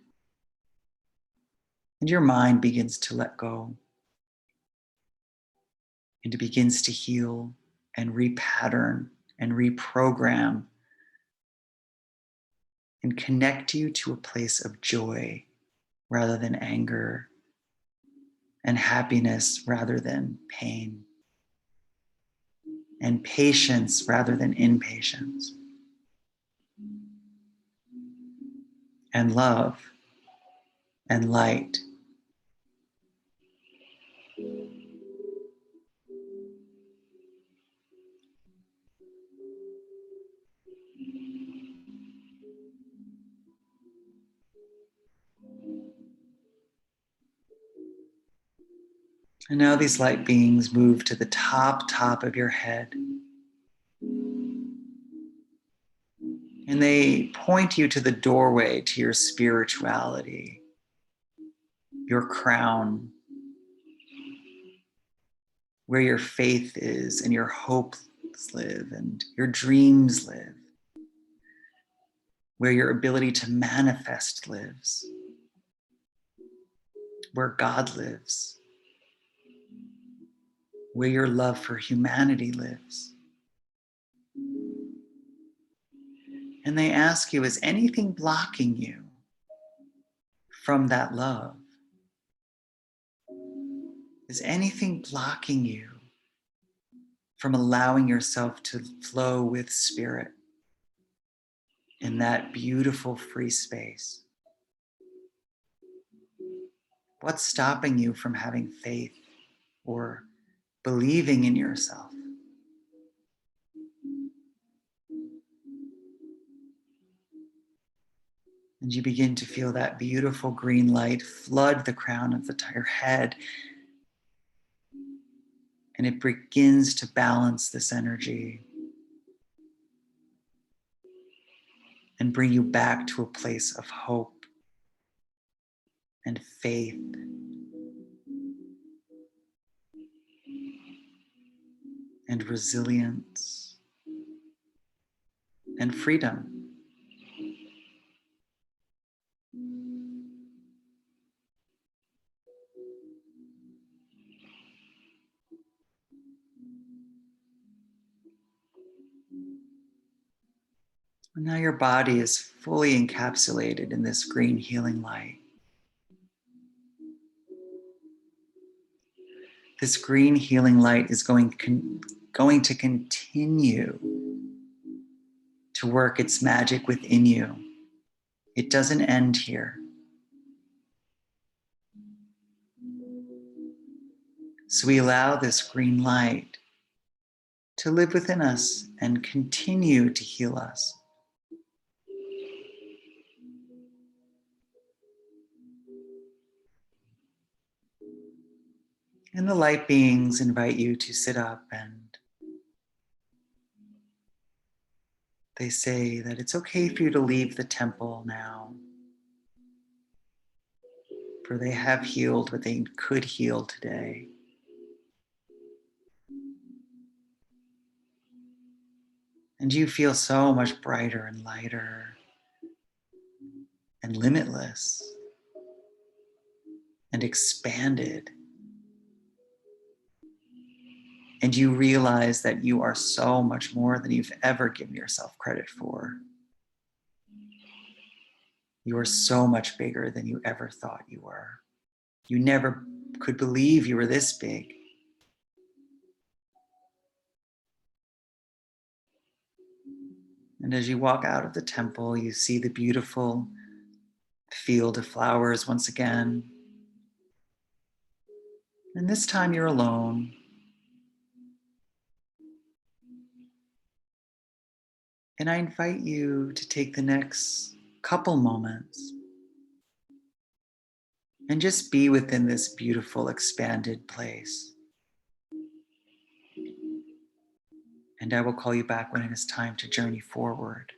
And your mind begins to let go. And it begins to heal and repattern and reprogram and connect you to a place of joy rather than anger, and happiness rather than pain, and patience rather than impatience, and love and light. And now these light beings move to the top of your head. And they point you to the doorway to your spirituality, your crown, where your faith is and your hopes live and your dreams live, where your ability to manifest lives, where God lives, where your love for humanity lives. And they ask you, is anything blocking you from that love? Is anything blocking you from allowing yourself to flow with spirit in that beautiful free space? What's stopping you from having faith or believing in yourself? And you begin to feel that beautiful green light flood the crown of your head. And it begins to balance this energy and bring you back to a place of hope and faith and resilience and freedom. And now your body is fully encapsulated in this green healing light. This green healing light is going to continue to work its magic within you. It doesn't end here. So we allow this green light to live within us and continue to heal us. And the light beings invite you to sit up, and they say that it's okay for you to leave the temple now, for they have healed what they could heal today. And you feel so much brighter and lighter and limitless and expanded And you realize that you are so much more than you've ever given yourself credit for. You are so much bigger than you ever thought you were. You never could believe you were this big. And as you walk out of the temple, you see the beautiful field of flowers once again. And this time you're alone. And I invite you to take the next couple moments and just be within this beautiful, expanded place. And I will call you back when it is time to journey forward.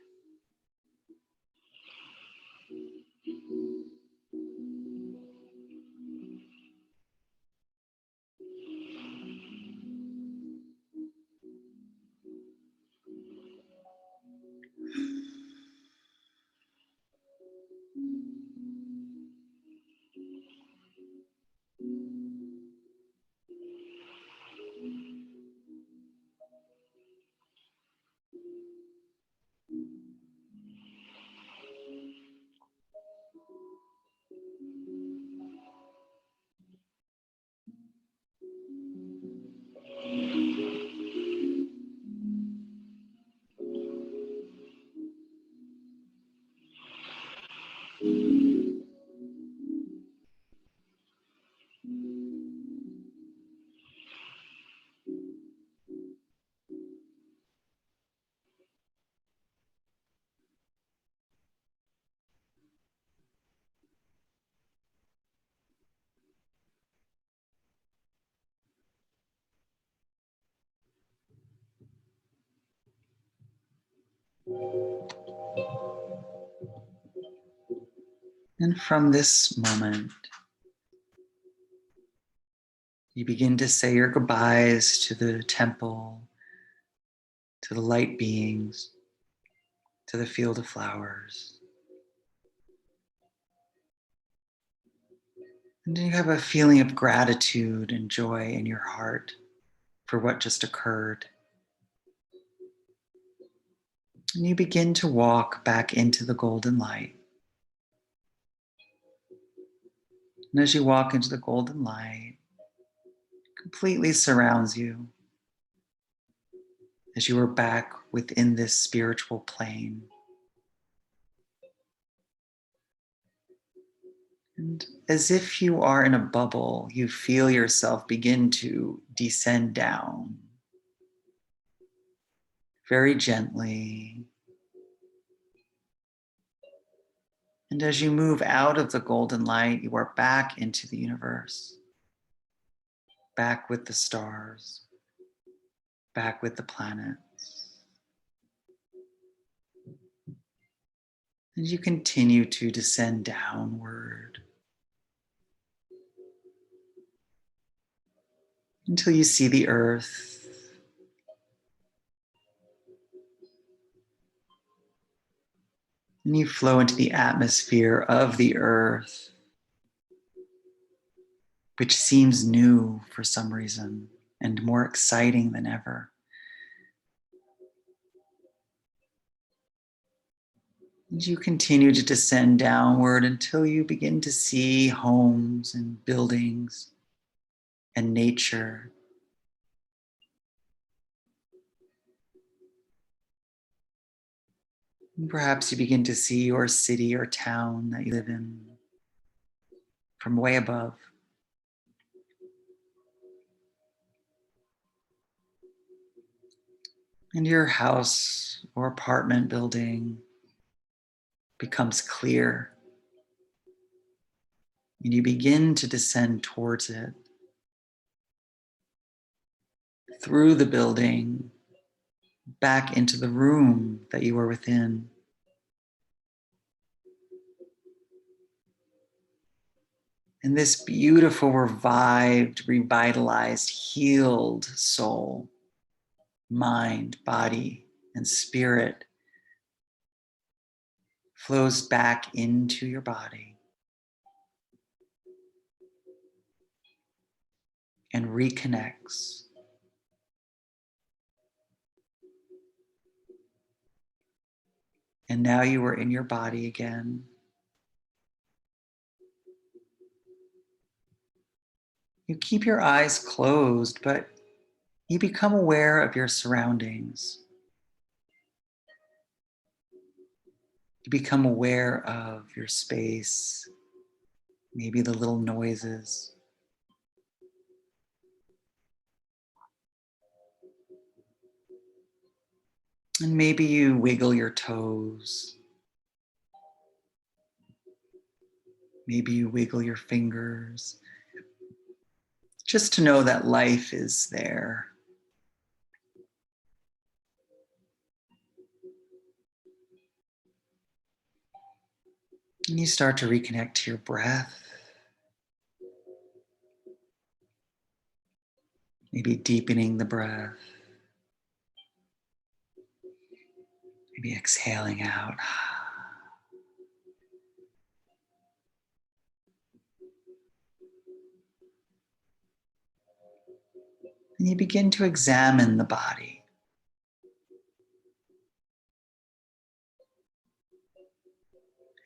And from this moment, you begin to say your goodbyes to the temple, to the light beings, to the field of flowers. And you have a feeling of gratitude and joy in your heart for what just occurred. And you begin to walk back into the golden light. And as you walk into the golden light, it completely surrounds you as you are back within this spiritual plane. And as if you are in a bubble, you feel yourself begin to descend down very gently. And as you move out of the golden light, you are back into the universe, back with the stars, back with the planets. And you continue to descend downward until you see the earth. And you flow into the atmosphere of the earth, which seems new for some reason and more exciting than ever. And you continue to descend downward until you begin to see homes and buildings and nature. And perhaps you begin to see your city or town that you live in from way above. And your house or apartment building becomes clear. And you begin to descend towards it, through the building, back into the room that you are within. And this beautiful, revived, revitalized, healed soul, mind, body, and spirit flows back into your body and reconnects And now you are in your body again. You keep your eyes closed, but you become aware of your surroundings. You become aware of your space, maybe the little noises. And maybe you wiggle your toes. Maybe you wiggle your fingers, just to know that life is there. And you start to reconnect to your breath. Maybe deepening the breath. Maybe exhaling out. And you begin to examine the body.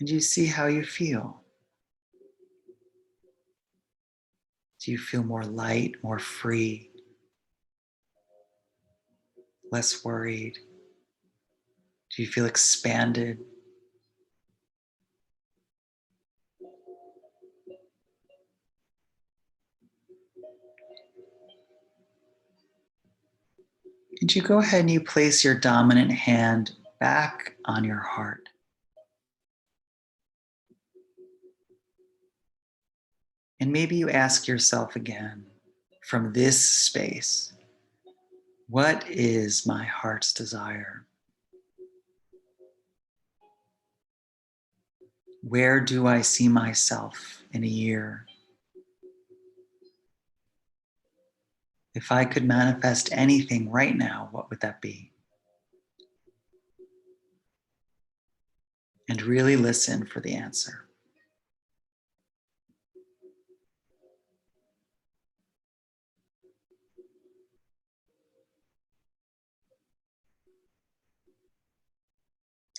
And you see how you feel. Do you feel more light, more free, less worried? Do you feel expanded? And you go ahead and you place your dominant hand back on your heart. And maybe you ask yourself again, from this space, what is my heart's desire? Where do I see myself in a year? If I could manifest anything right now, what would that be? And really listen for the answer.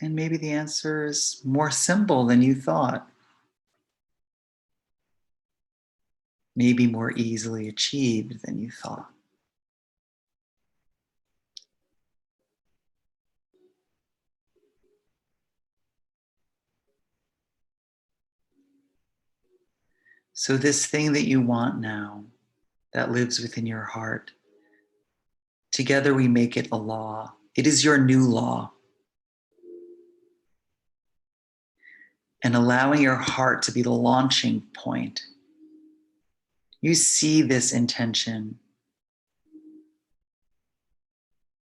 And maybe the answer is more simple than you thought. Maybe more easily achieved than you thought. So this thing that you want now, that lives within your heart, together we make it a law. It is your new law. And allowing your heart to be the launching point, you see this intention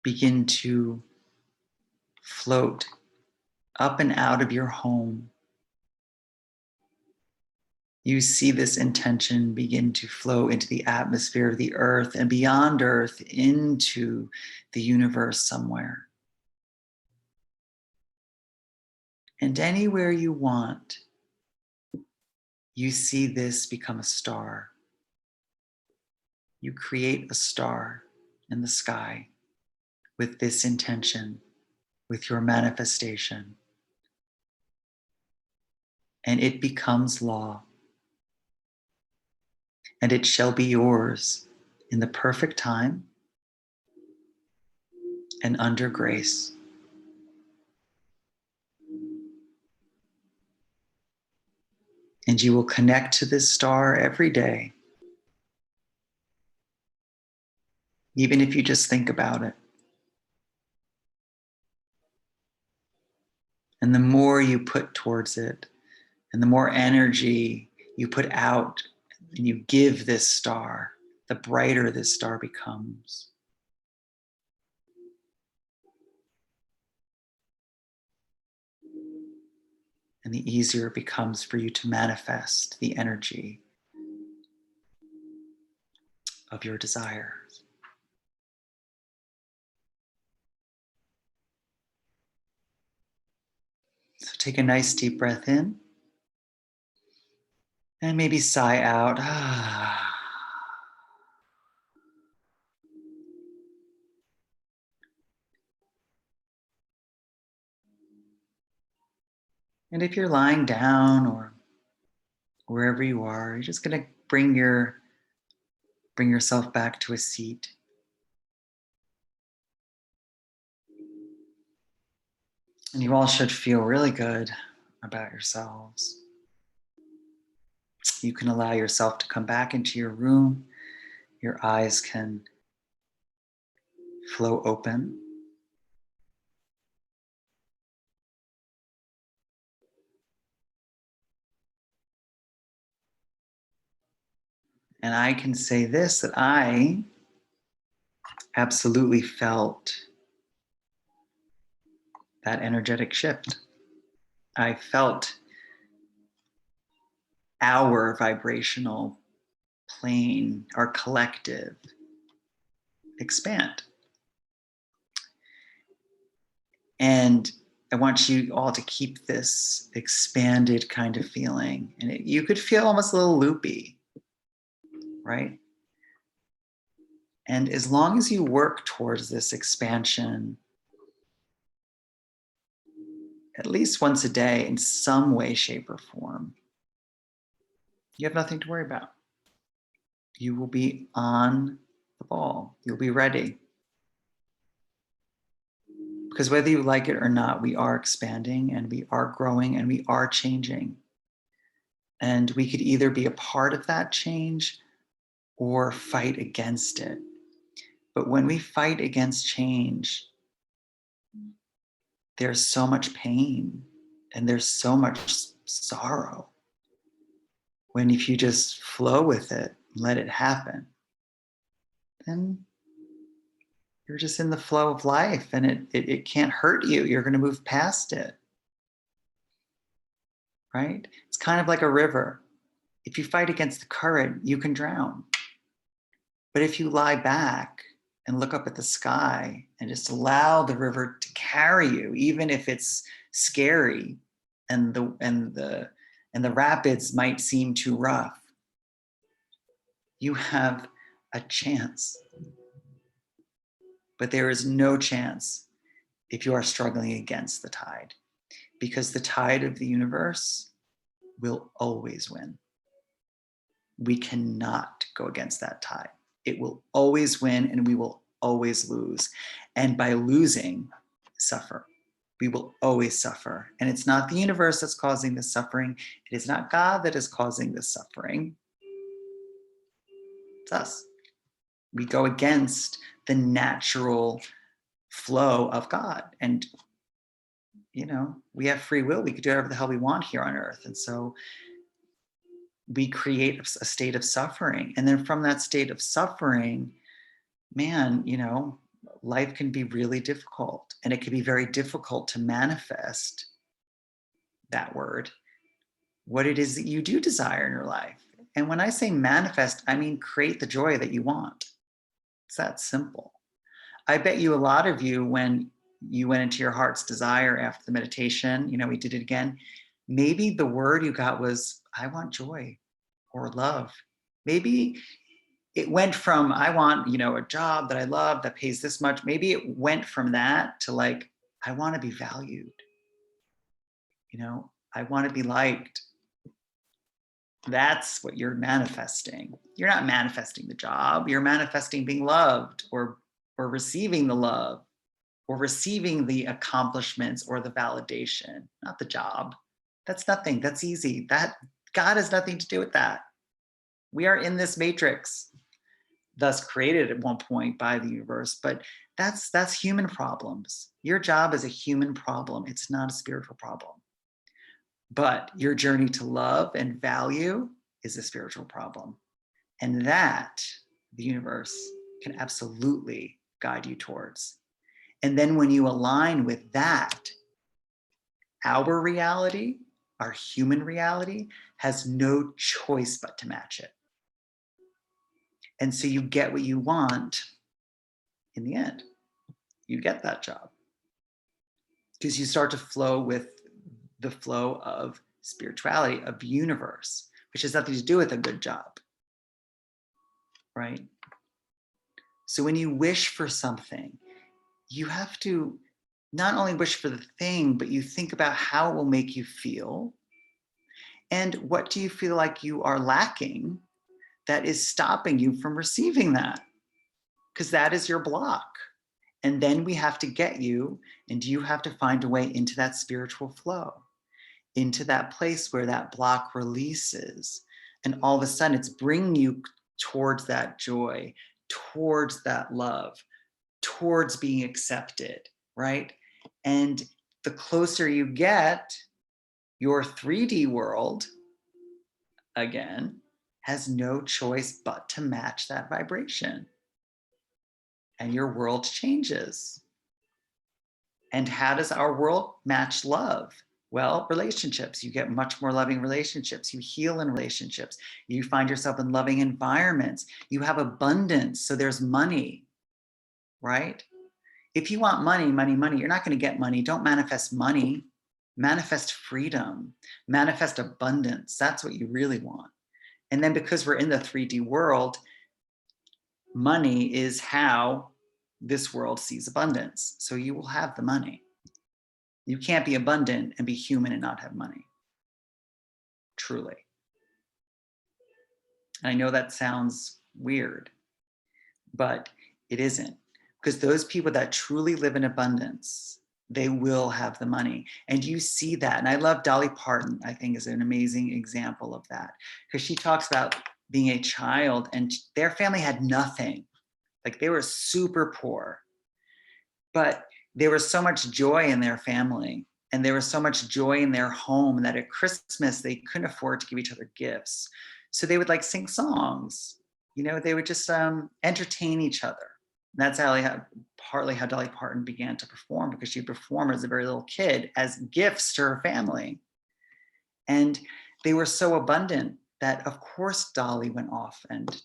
begin to float up and out of your home. You see this intention begin to flow into the atmosphere of the earth and beyond earth into the universe somewhere. And anywhere you want, you see this become a star. You create a star in the sky with this intention, with your manifestation. And it becomes law. And it shall be yours in the perfect time and under grace. And you will connect to this star every day, even if you just think about it. And the more you put towards it, and the more energy you put out and you give this star, the brighter this star becomes. And the easier it becomes for you to manifest the energy of your desires. So take a nice deep breath in and maybe sigh out. And if you're lying down or wherever you are, you're just going to bring yourself back to a seat. And you all should feel really good about yourselves. You can allow yourself to come back into your room. Your eyes can flow open. And I can say this, that I absolutely felt that energetic shift. I felt our vibrational plane, our collective, expand. And I want you all to keep this expanded kind of feeling. And you could feel almost a little loopy, right? And as long as you work towards this expansion, at least once a day in some way, shape, or form, you have nothing to worry about. You will be on the ball. You'll be ready. Because whether you like it or not, we are expanding and we are growing and we are changing. And we could either be a part of that change or fight against it. But when we fight against change, there's so much pain and there's so much sorrow. When if you just flow with it, let it happen, then you're just in the flow of life and it can't hurt you. You're going to move past it, right? It's kind of like a river. If you fight against the current, you can drown. But if you lie back and look up at the sky and just allow the river to carry you, even if it's scary and the rapids might seem too rough, you have a chance. But there is no chance if you are struggling against the tide, because the tide of the universe will always win. We cannot go against that tide. It will always win and we will always lose. And by losing, suffer. We will always suffer. And it's not the universe that's causing the suffering. It is not God that is causing the suffering. It's us. We go against the natural flow of God. And, you know, we have free will. We could do whatever the hell we want here on earth. And so we create a state of suffering. And then from that state of suffering, man, you know, life can be really difficult. And it can be very difficult to manifest that word, what it is that you do desire in your life. And when I say manifest, I mean create the joy that you want. It's that simple. I bet you a lot of you, when you went into your heart's desire after the meditation, you know, we did it again, maybe the word you got was, I want joy or love. Maybe it went from, I want, you know, a job that I love that pays this much. Maybe it went from that to like, I want to be valued. You know, I want to be liked. That's what you're manifesting. You're not manifesting the job. You're manifesting being loved or receiving the love or receiving the accomplishments or the validation, not the job. That's nothing. That's easy. That God has nothing to do with that. We are in this matrix, thus created at one point by the universe, but that's human problems. Your job is a human problem. It's not a spiritual problem. But your journey to love and value is a spiritual problem. And that the universe can absolutely guide you towards. And then when you align with that, our reality, our human reality, has no choice but to match it. And so you get what you want in the end. You get that job. Because you start to flow with the flow of spirituality, of universe, which has nothing to do with a good job, right? So when you wish for something, you have to not only wish for the thing, but you think about how it will make you feel. And what do you feel like you are lacking that is stopping you from receiving that? Because that is your block. And then we have to get you, and you have to find a way into that spiritual flow, into that place where that block releases. And all of a sudden it's bringing you towards that joy, towards that love, towards being accepted, right? And the closer you get, your 3D world, again, has no choice but to match that vibration. And your world changes. And how does our world match love? Well, relationships. You get much more loving relationships. You heal in relationships. You find yourself in loving environments. You have abundance, so there's money, right? If you want money, money, money, you're not going to get money. Don't manifest money. Manifest freedom. Manifest abundance. That's what you really want. And then because we're in the 3D world, money is how this world sees abundance. So you will have the money. You can't be abundant and be human and not have money. Truly. And I know that sounds weird, but it isn't. Because those people that truly live in abundance, they will have the money. And you see that. And I love Dolly Parton, I think, is an amazing example of that. Because she talks about being a child and their family had nothing. Like they were super poor. But there was so much joy in their family. And there was so much joy in their home that at Christmas, they couldn't afford to give each other gifts. So they would like sing songs. You know, they would just entertain each other. And that's partly how Dolly Parton began to perform, because she performed as a very little kid as gifts to her family. And they were so abundant that, of course, Dolly went off and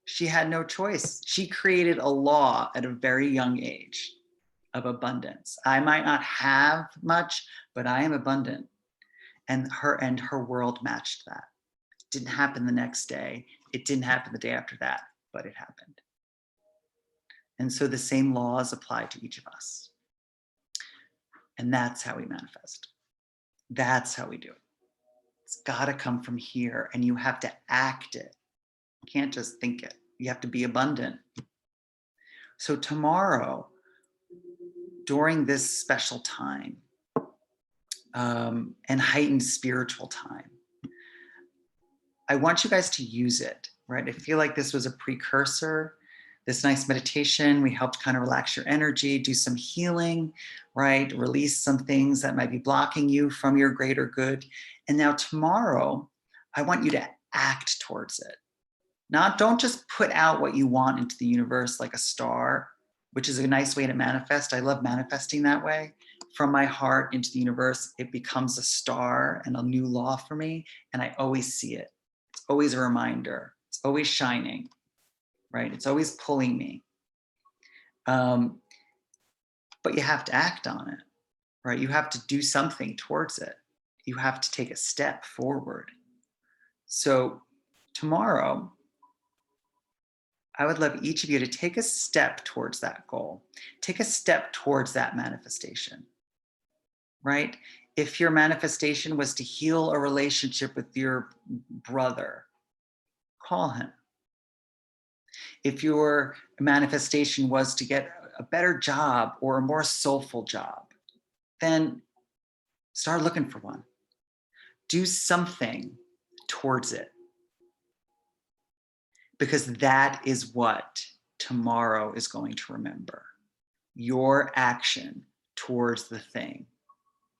she had no choice. She created a law at a very young age of abundance. I might not have much, but I am abundant. And her world matched that. It didn't happen the next day. It didn't happen the day after that, but it happened. And so the same laws apply to each of us. And that's how we manifest. That's how we do it. It's got to come from here, and you have to act it. You can't just think it. You have to be abundant. So tomorrow, during this special time, and heightened spiritual time, I want you guys to use it, right? I feel like this was a precursor. This nice meditation, we helped kind of relax your energy, do some healing, right? Release some things that might be blocking you from your greater good. And now tomorrow, I want you to act towards it. Don't just put out what you want into the universe like a star, which is a nice way to manifest. I love manifesting that way. From my heart into the universe, it becomes a star and a new law for me. And I always see it. It's always a reminder. It's always shining. Right? It's always pulling me. But you have to act on it, right? You have to do something towards it. You have to take a step forward. So tomorrow, I would love each of you to take a step towards that goal. Take a step towards that manifestation, right? If your manifestation was to heal a relationship with your brother, call him. If your manifestation was to get a better job or a more soulful job, then start looking for one. Do something towards it. Because that is what tomorrow is going to remember. Your action towards the thing.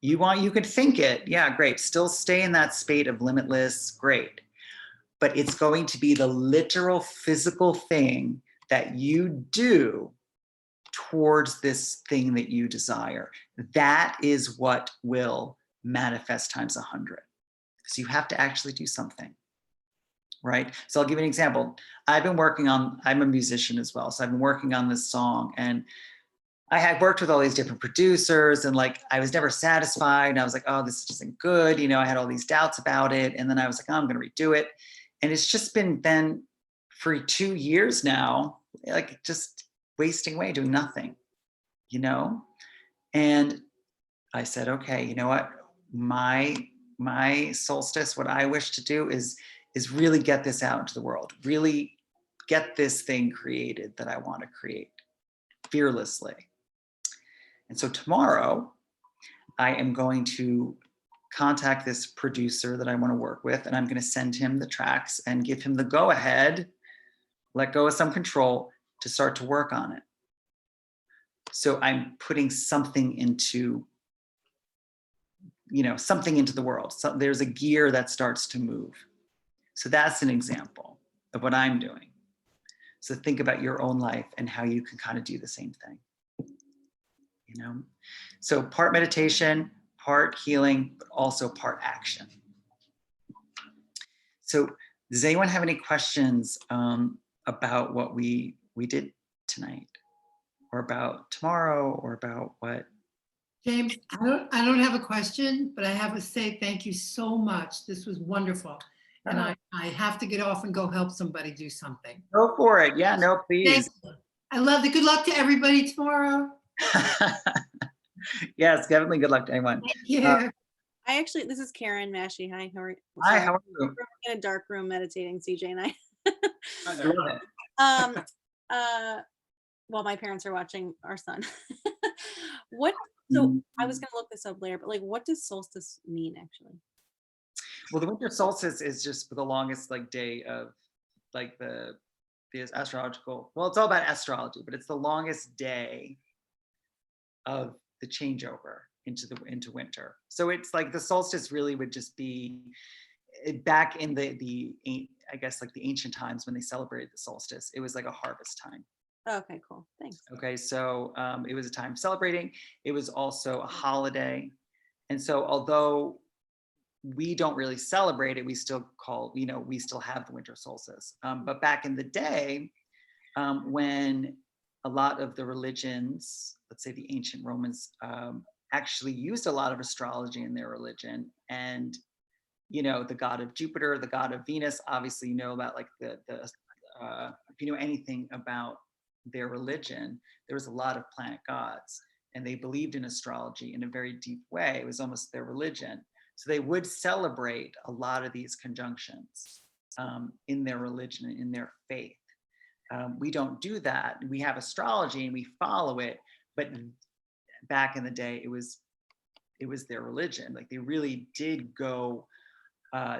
You could think it, yeah, great. Still stay in that state of limitless, great. But it's going to be the literal physical thing that you do towards this thing that you desire. That is what will manifest times 100. So you have to actually do something, right? So I'll give you an example. I'm a musician as well. So I've been working on this song, and I had worked with all these different producers, and like, I was never satisfied. And I was like, oh, this isn't good. You know, I had all these doubts about it. And then I was like, oh, I'm going to redo it. And it's just been then for 2 years now, like just wasting away, doing nothing, you know? And I said, okay, you know what? My solstice, what I wish to do is really get this out into the world, really get this thing created that I want to create fearlessly. And so tomorrow I am going to contact this producer that I want to work with, and I'm going to send him the tracks and give him the go ahead, let go of some control to start to work on it. So I'm putting something into, something into the world. So there's a gear that starts to move. So that's an example of what I'm doing. So think about your own life and how you can kind of do the same thing. So part meditation, part healing, but also part action. So does anyone have any questions about what we did tonight, or about tomorrow, or about what? James, I don't have a question, but I have to say thank you so much. This was wonderful. And I have to get off and go help somebody do something. Go for it. Yeah, no, please. I love it. Good luck to everybody tomorrow. Yes, definitely good luck to anyone. Thank you. This is Karen Mashi. Hi, how are you? Hi, how are you? We're in a dark room meditating, CJ and I. I love it. Well, my parents are watching our son. So I was gonna look this up later, but like, what does solstice mean actually? Well, the winter solstice is just the longest day of the astrological. Well, it's all about astrology, but it's the longest day of the changeover into winter. So it's like the solstice really would just be back in the I guess the ancient times when they celebrated the solstice. It was like a harvest time. Okay, cool. Thanks. Okay, so it was a time celebrating. It was also a holiday. And so although we don't really celebrate it, we still we still have the winter solstice. But back in the day, when a lot of the religions, let's say the ancient Romans, actually used a lot of astrology in their religion, and the god of Jupiter, the god of Venus, obviously about if you know anything about their religion, there was a lot of planet gods, and they believed in astrology in a very deep way. It was almost their religion. So they would celebrate a lot of these conjunctions in their religion, in their faith. We don't do that. We have astrology and we follow it, but back in the day, it was their religion. They really did go.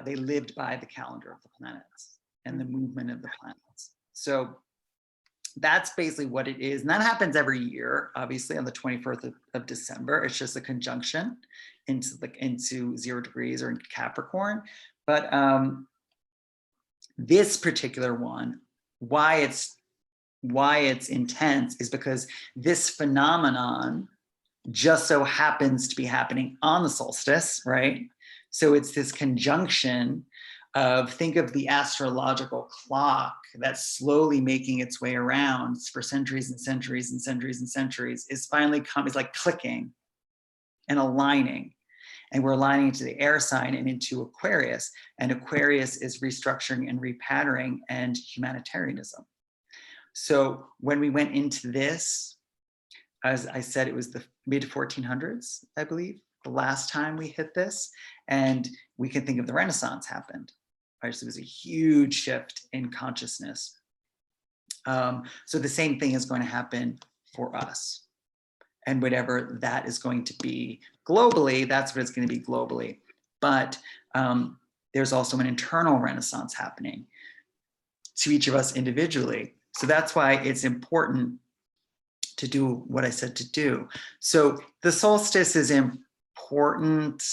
They lived by the calendar of the planets and the movement of the planets. So that's basically what it is. And that happens every year, obviously, on the 24th of December. It's just a conjunction into 0 degrees or in Capricorn. But this particular one, why it's intense is because this phenomenon just so happens to be happening on the solstice, right? So it's this conjunction of, think of the astrological clock that's slowly making its way around for centuries and centuries and centuries and centuries, is finally is like clicking and aligning. And we're aligning into the air sign and into Aquarius. And Aquarius is restructuring and repatterning and humanitarianism. So when we went into this, as I said, it was the mid 1400s, I believe, the last time we hit this. And we can think of the Renaissance happened. Right? So it was a huge shift in consciousness. So the same thing is going to happen for us. And whatever that is going to be globally, that's what it's going to be globally. But there's also an internal renaissance happening to each of us individually. So that's why it's important to do what I said to do. So the solstice is important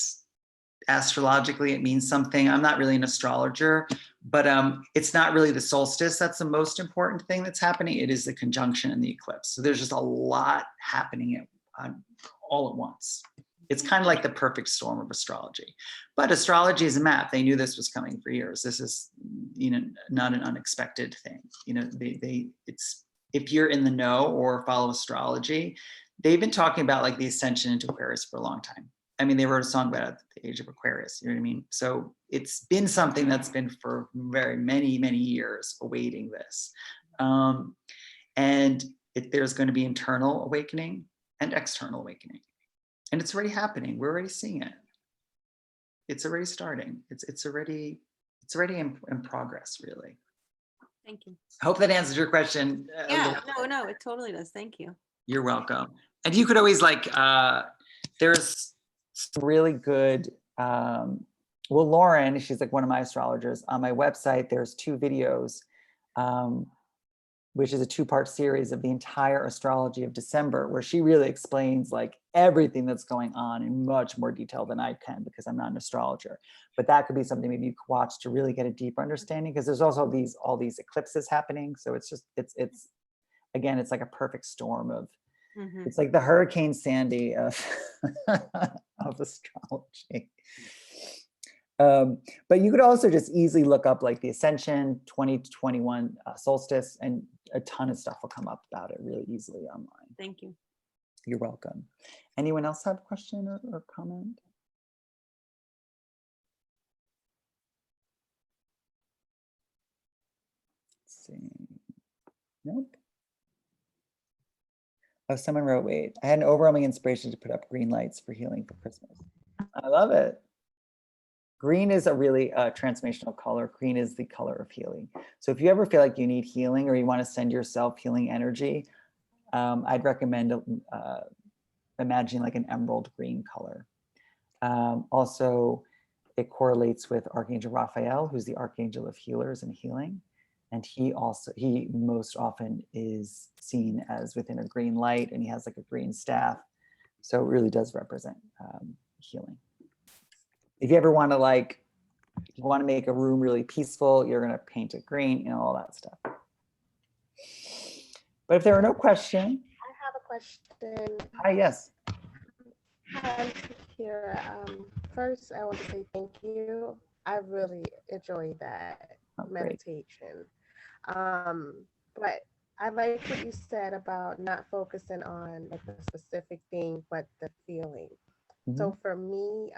astrologically. It means something. I'm not really an astrologer, but it's not really the solstice that's the most important thing that's happening. It is the conjunction and the eclipse. So there's just a lot happening all at once. It's kind of like the perfect storm of astrology. But astrology is a map. They knew this was coming for years. This is, not an unexpected thing. It's, if you're in the know or follow astrology, they've been talking about the ascension into Aquarius for a long time. I mean, they wrote a song about it at the age of Aquarius, you know what I mean? So it's been something that's been for very many, many years awaiting this. And there's going to be internal awakening and external awakening. And it's already happening. We're already seeing it. It's already starting. It's already in progress, really. Thank you. I hope that answers your question. Yeah, no, it totally does. Thank you. You're welcome. And you could always there's some really good, well, Lauren, she's like one of my astrologers. On my website, there's 2 videos, which is a 2-part series of the entire astrology of December, where she really explains like everything that's going on in much more detail than I can, because I'm not an astrologer. But that could be something maybe you could watch to really get a deeper understanding, because there's also all these eclipses happening. So it's just, it's again, it's like a perfect storm of, it's like the Hurricane Sandy of, of astrology. But you could also just easily look up like the Ascension 2021 solstice, and a ton of stuff will come up about it really easily online. Thank you. You're welcome. Anyone else have a question or comment? Let's see. Nope. Oh, someone wrote, wait, I had an overwhelming inspiration to put up green lights for healing for Christmas. I love it. Green is a really transformational color. Green is the color of healing. So if you ever feel like you need healing or you want to send yourself healing energy, I'd recommend imagining like an emerald green color. Also, it correlates with Archangel Raphael, who's the Archangel of healers and healing. And he most often is seen as within a green light, and he has like a green staff. So it really does represent healing. If you ever want to make a room really peaceful, you're going to paint it green, all that stuff. But if there are no questions. I have a question. Hi, yes. Hi, Kira. First, I want to say thank you. I really enjoyed that meditation. But I like what you said about not focusing on like a specific thing, but the feeling. So for me,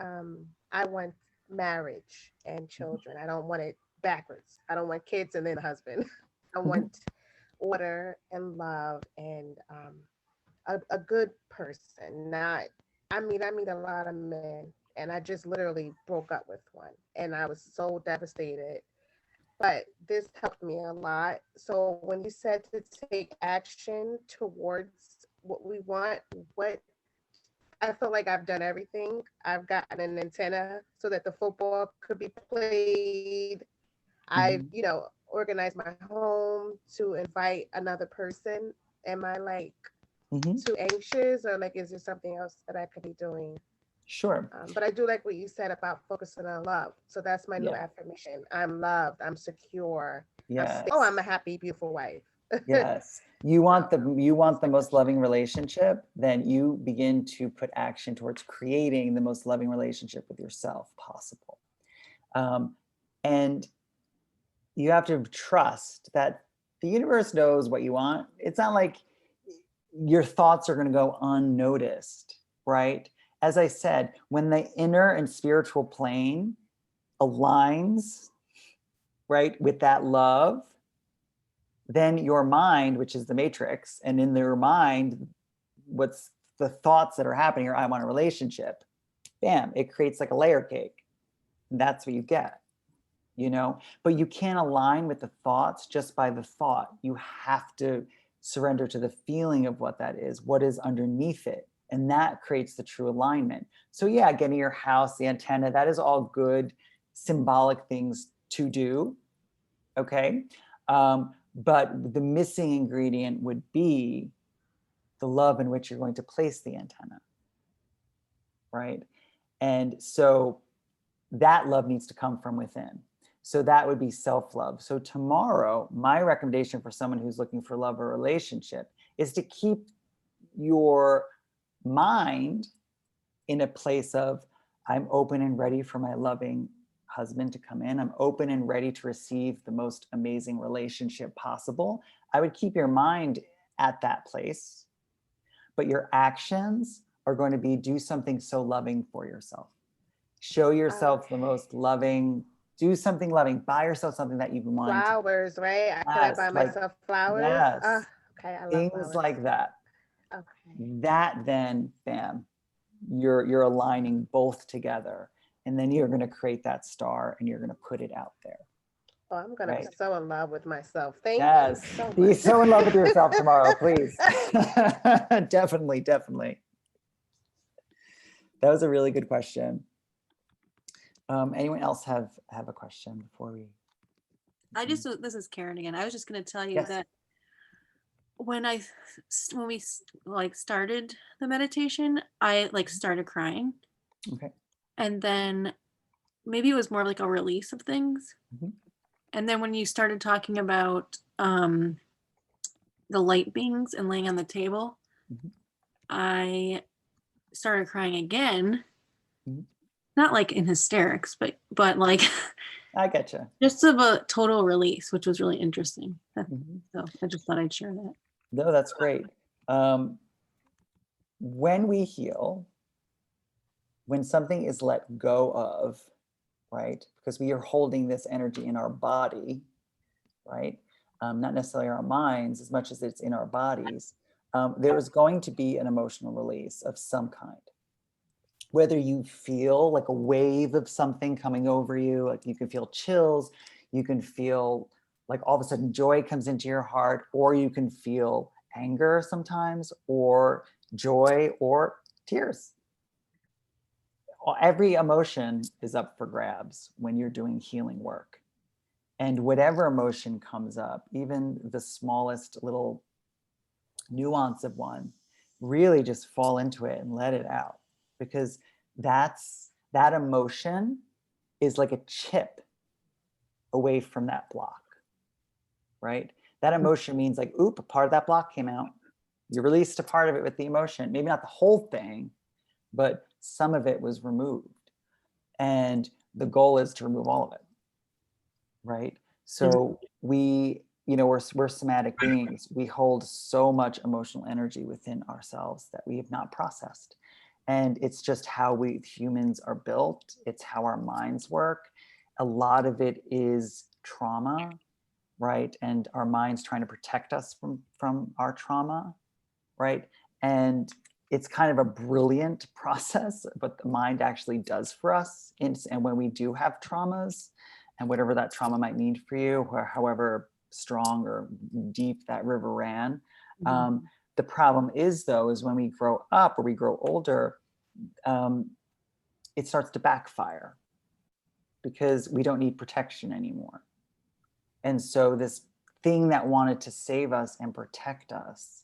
I want marriage and children. I don't want it backwards. I don't want kids and then a husband. I want order and love and a good person. I meet a lot of men, and I just literally broke up with one, and I was so devastated. But this helped me a lot. So when you said to take action towards what we want, I feel like I've done everything. I've gotten an antenna so that the football could be played. I've, organized my home to invite another person. Am I like too anxious, or like, is there something else that I could be doing? Sure. But I do like what you said about focusing on love. So that's my new affirmation. I'm loved. I'm secure. Yes. I'm a happy, beautiful wife. Yes. You want the most loving relationship, then you begin to put action towards creating the most loving relationship with yourself possible. And you have to trust that the universe knows what you want. It's not like your thoughts are going to go unnoticed, right? As I said, when the inner and spiritual plane aligns, right, with that love, then your mind, which is the matrix, and in their mind, what's the thoughts that are happening here, I want a relationship, bam, it creates like a layer cake. And that's what you get, but you can't align with the thoughts just by the thought. You have to surrender to the feeling of what that is, what is underneath it. And that creates the true alignment. So yeah, getting your house, the antenna, that is all good symbolic things to do, okay? But the missing ingredient would be the love in which you're going to place the antenna, right? And so that love needs to come from within. So that would be self-love. So tomorrow, my recommendation for someone who's looking for love or relationship is to keep your mind in a place of, I'm open and ready for my loving husband to come in. I'm open and ready to receive the most amazing relationship possible. I would keep your mind at that place, but your actions are going to be do something so loving for yourself. Show yourself the most loving, do something loving, buy yourself something that you've been wanting. Flowers, right? Could I buy myself flowers? Yes. Okay, I love things flowers. like that. Okay. That then, bam, you're aligning both together, and then you're going to create that star and you're going to put it out there. Oh, I'm gonna be Right. so in love with myself. Thank Yes, you so be much. so in love with yourself tomorrow, please. Definitely, definitely. That was a really good question. Anyone else have a question before we? This is Karen again. I was just going to tell you Yes. that when we like started the meditation, I like started crying. Okay. And then maybe it was more like a release of things. Mhm. And then when you started talking about the light beings and laying on the table, Mhm. I started crying again. Mhm. Not like in hysterics, but like I get you. just of a total release, which was really interesting. Mhm. So I just thought I'd share that. No, that's great. When we heal, when something is let go of, right? Because we are holding this energy in our body, right? Not necessarily our minds as much as it's in our bodies. There is going to be an emotional release of some kind. Whether you feel like a wave of something coming over you, like you can feel chills, you can feel like all of a sudden joy comes into your heart, or you can feel anger sometimes, or joy, or tears. Every emotion is up for grabs when you're doing healing work. And whatever emotion comes up, even the smallest little nuance of one, really just fall into it and let it out, because that emotion is like a chip away from that block, right? That emotion means like, oop, a part of that block came out. You released a part of it with the emotion, maybe not the whole thing, but some of it was removed. And the goal is to remove all of it, right? So we're somatic beings. We hold so much emotional energy within ourselves that we have not processed. And it's just how we humans are built. It's how our minds work. A lot of it is trauma, right? And our minds trying to protect us from our trauma, right? And it's kind of a brilliant process, what the mind actually does for us. And when we do have traumas, and whatever that trauma might mean for you, or however strong or deep that river ran. The problem is, though, is when we grow up or we grow older, it starts to backfire because we don't need protection anymore. And so this thing that wanted to save us and protect us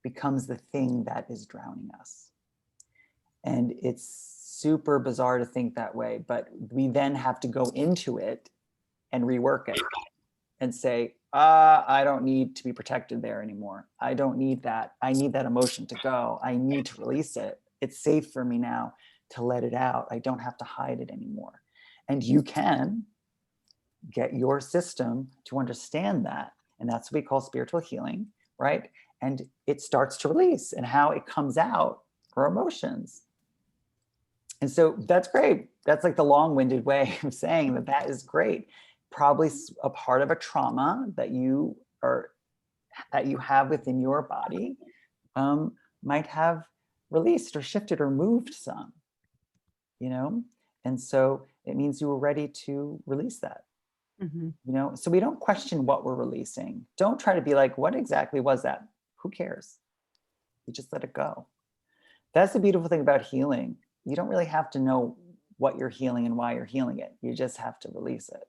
becomes the thing that is drowning us. And it's super bizarre to think that way, but we then have to go into it and rework it and say, I don't need to be protected there anymore. I don't need that. I need that emotion to go. I need to release it. It's safe for me now to let it out. I don't have to hide it anymore. And you can get your system to understand that. And that's what we call spiritual healing, right? And it starts to release, and how it comes out are emotions. And so that's great. That's like the long-winded way of saying that that is great. Probably a part of a trauma that you have within your body might have released or shifted or moved some, and so it means you were ready to release that. So we don't question what we're releasing. Don't try to be like, what exactly was that? Who cares? You just let it go. That's the beautiful thing about healing. You don't really have to know what you're healing and why you're healing it. You just have to release it.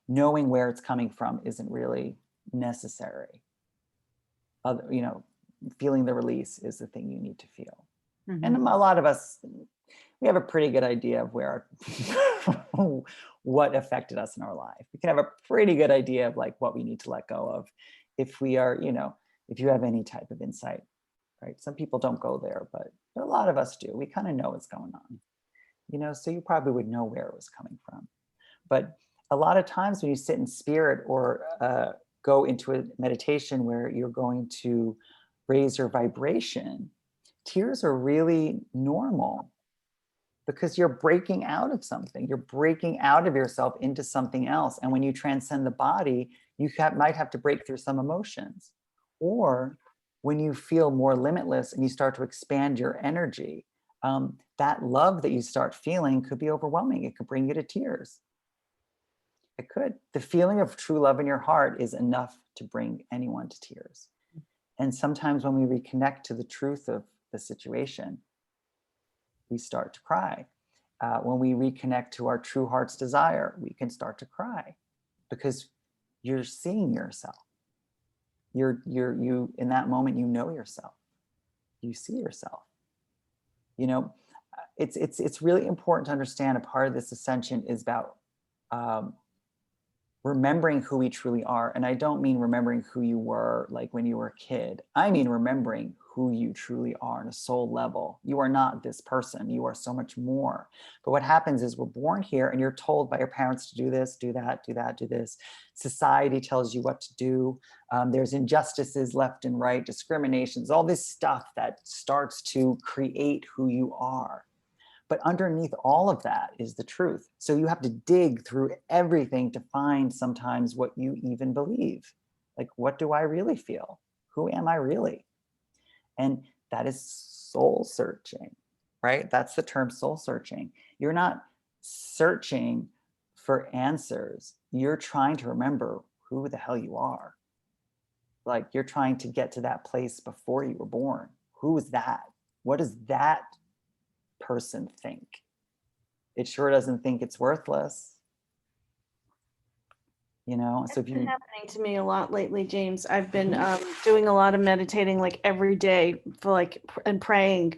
Knowing where it's coming from isn't really necessary. Feeling the release is the thing you need to feel. And a lot of us, we have a pretty good idea of where what affected us in our life. We can have a pretty good idea of like what we need to let go of if we are, if you have any type of insight, right? Some people don't go there, but a lot of us do. We kind of know what's going on, so you probably would know where it was coming from. But a lot of times when you sit in spirit or go into a meditation where you're going to raise your vibration, tears are really normal, because you're breaking out of something. You're breaking out of yourself into something else. And when you transcend the body, you might have to break through some emotions, or when you feel more limitless and you start to expand your energy, that love that you start feeling could be overwhelming. It could bring you to tears. It could. The feeling of true love in your heart is enough to bring anyone to tears. And sometimes when we reconnect to the truth of the situation, we start to cry. When we reconnect to our true heart's desire, we can start to cry because you're seeing yourself. You in that moment, you know yourself. You see yourself. You know, it's really important to understand a part of this ascension is about remembering who we truly are. And I don't mean remembering who you were like when you were a kid. I mean remembering who you truly are on a soul level. You are not this person. You are so much more. But what happens is we're born here and you're told by your parents to do this, do that, do that, do this. Society tells you what to do. There's injustices left and right, discriminations, all this stuff that starts to create who you are. But underneath all of that is the truth. So you have to dig through everything to find sometimes what you even believe. Like, what do I really feel? Who am I really? And that is soul searching, right? That's the term, soul searching. You're not searching for answers. You're trying to remember who the hell you are. Like, you're trying to get to that place before you were born. Who is that? What does that person think? It sure doesn't think it's worthless. You know, so if It's been you happening to me a lot lately, James. I've been doing a lot of meditating like every day for like and praying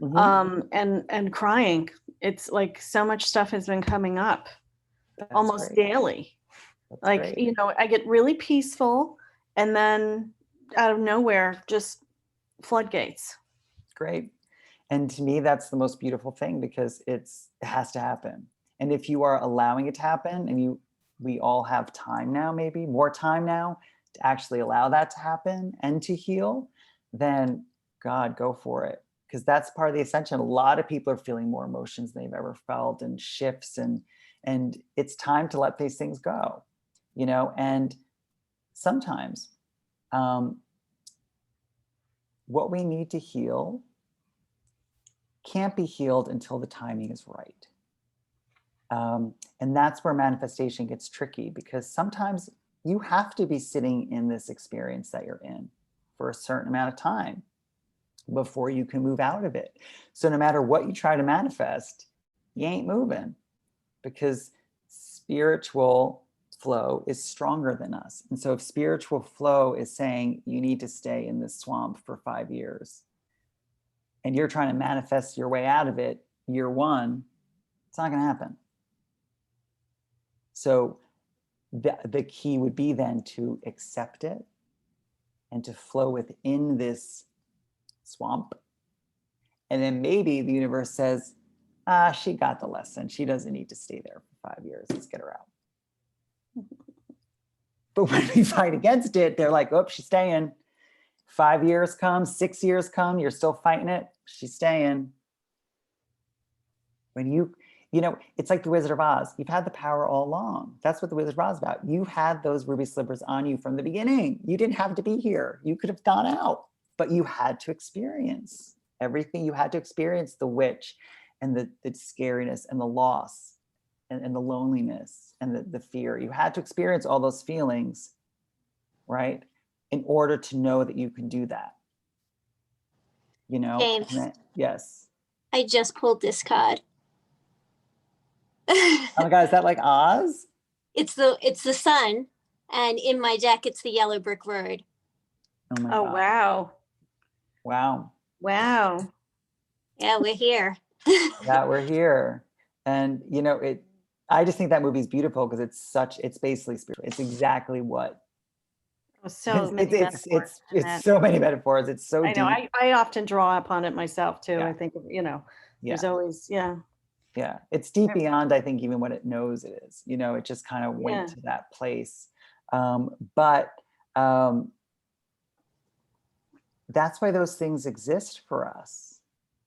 and crying. It's like so much stuff has been coming up that's almost great. daily. That's Like, great. you know, I get really peaceful and then out of nowhere, just floodgates. Great. And to me, that's the most beautiful thing because it has to happen. And if you are allowing it to happen, and we all have time now, maybe more time now to actually allow that to happen and to heal, then God, go for it. Because that's part of the ascension. A lot of people are feeling more emotions than they've ever felt and shifts, and it's time to let these things go, you know. And sometimes what we need to heal can't be healed until the timing is right. And that's where manifestation gets tricky, because sometimes you have to be sitting in this experience that you're in for a certain amount of time before you can move out of it. So no matter what you try to manifest, you ain't moving, because spiritual flow is stronger than us. And so if spiritual flow is saying you need to stay in this swamp for 5 years, and you're trying to manifest your way out of it year one, it's not going to happen. So the key would be then to accept it and to flow within this swamp. And then maybe the universe says, she got the lesson. She doesn't need to stay there for 5 years. Let's get her out. But when we fight against it, they're like, oh, she's staying. 5 years come, 6 years come, you're still fighting it, she's staying. When you know, it's like the Wizard of Oz. You've had the power all along. That's what the Wizard of Oz is about. You had those ruby slippers on you from the beginning. You didn't have to be here. You could have gone out, but you had to experience everything. You had to experience the witch and the scariness and the loss and the loneliness and the fear. You had to experience all those feelings, right? In order to know that you can do that. You know? James. Yes. I just pulled this card. Oh my God, is that like Oz? It's the sun, and in my deck it's the yellow brick road. Oh my Oh, God. wow. Wow. Wow. Yeah, we're here. That we're here. And you know, I just think that movie is beautiful because it's basically spiritual. It's exactly what So many metaphors in it's that. so many metaphors. It's so I know. deep. I often draw upon it myself too. Yeah. I think, you know, there's Yeah. always, Yeah. It's deep beyond, I think, even what it knows it is. You know, it just kind of went to that place. But that's why those things exist for us,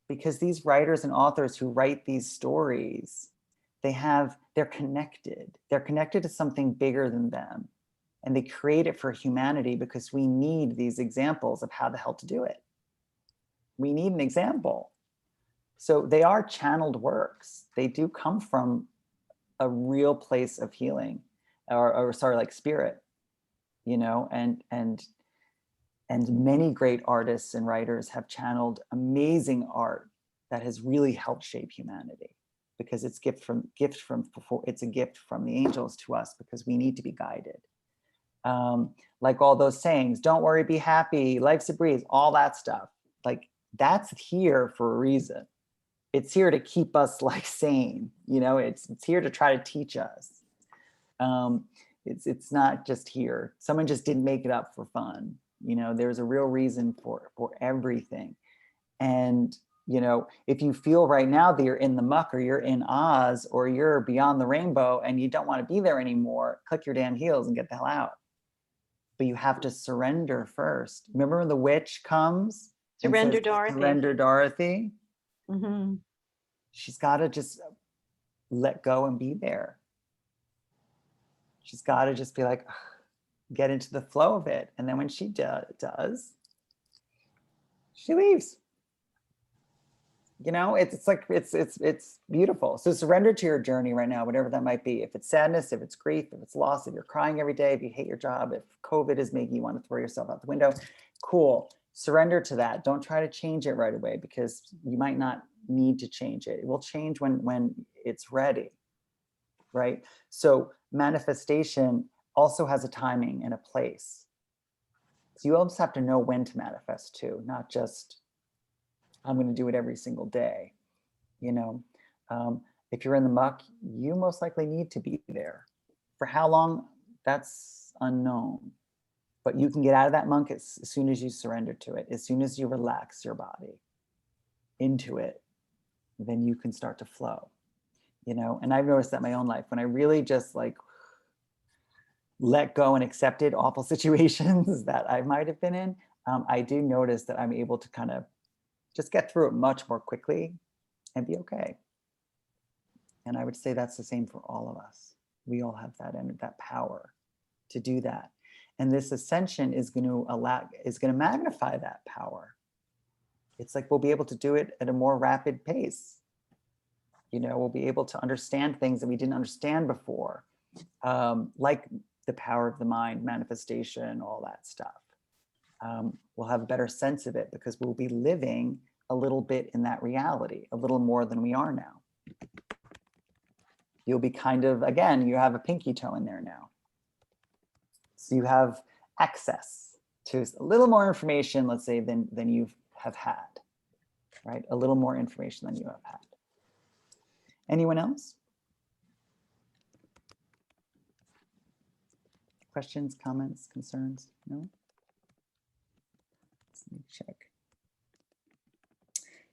because these writers and authors who write these stories, they're connected. They're connected to something bigger than them. And they create it for humanity because we need these examples of how the hell to do it. We need an example. So they are channeled works. They do come from a real place of healing, or sorry, like spirit, you know, and many great artists and writers have channeled amazing art that has really helped shape humanity, because it's it's a gift from the angels to us, because we need to be guided. Like all those sayings, don't worry, be happy, life's a breeze, all that stuff. Like that's here for a reason. It's here to keep us like sane, you know, it's here to try to teach us. It's not just here. Someone just didn't make it up for fun. You know, there's a real reason for everything. And, you know, if you feel right now that you're in the muck, or you're in Oz, or you're beyond the rainbow and you don't want to be there anymore, click your damn heels and get the hell out. But you have to surrender first. Remember when the witch comes? Surrender, says, Dorothy. Surrender, Dorothy. Mm-hmm. She's got to just let go and be there. She's got to just be like, get into the flow of it. And then when she does, she leaves. You know, it's like, it's beautiful. So surrender to your journey right now, whatever that might be. If it's sadness, if it's grief, if it's loss, if you're crying every day, if you hate your job, if COVID is making you want to throw yourself out the window, cool. Surrender to that. Don't try to change it right away, because you might not need to change it. It will change when it's ready, right? So manifestation also has a timing and a place. So you almost have to know when to manifest too, not just, I'm going to do it every single day. You know, if you're in the muck, you most likely need to be there. For how long, that's unknown. But you can get out of that muck as soon as you surrender to it, as soon as you relax your body into it, then you can start to flow, you know? And I've noticed that in my own life, when I really just like let go and accepted awful situations that I might have been in, I do notice that I'm able to kind of just get through it much more quickly and be okay. And I would say that's the same for all of us. We all have that power to do that. And this ascension is going to magnify that power. It's like we'll be able to do it at a more rapid pace. You know, we'll be able to understand things that we didn't understand before, like the power of the mind, manifestation, all that stuff. We'll have a better sense of it because we'll be living a little bit in that reality, a little more than we are now. You'll be kind of, again, you have a pinky toe in there now. So you have access to a little more information, let's say, than you have had, right? A little more information than you have had. Anyone else? Questions, comments, concerns? No? Let me check.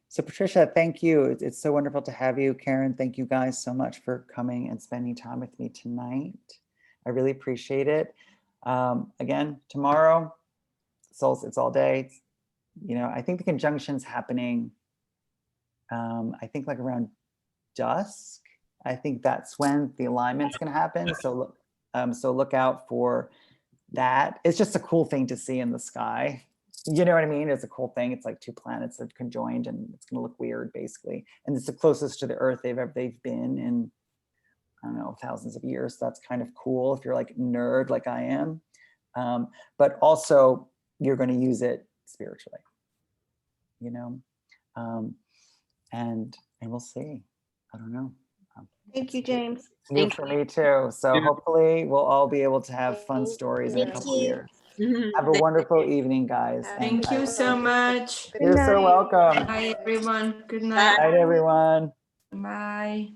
So Patricia, thank you. It's so wonderful to have you. Karen, thank you guys so much for coming and spending time with me tonight. I really appreciate it. Again, tomorrow, it's all day. You know, I think the conjunction's happening, I think like around dusk. I think that's when the alignment's gonna happen. So look out for that. It's just a cool thing to see in the sky. You know what I mean? It's a cool thing. It's like two planets that are conjoined and it's gonna look weird basically. And it's the closest to the Earth they've been in, I don't know, thousands of years. So that's kind of cool if you're like a nerd like I am. But also you're going to use it spiritually, you know, and we'll see. I don't know. Thank you, James. New for me too. So hopefully we'll all be able to have fun stories in a Thank couple you. years. Have a wonderful evening, guys. and Thank you so much. You're so welcome. Bye, everyone. Good night. Night, everyone. Bye.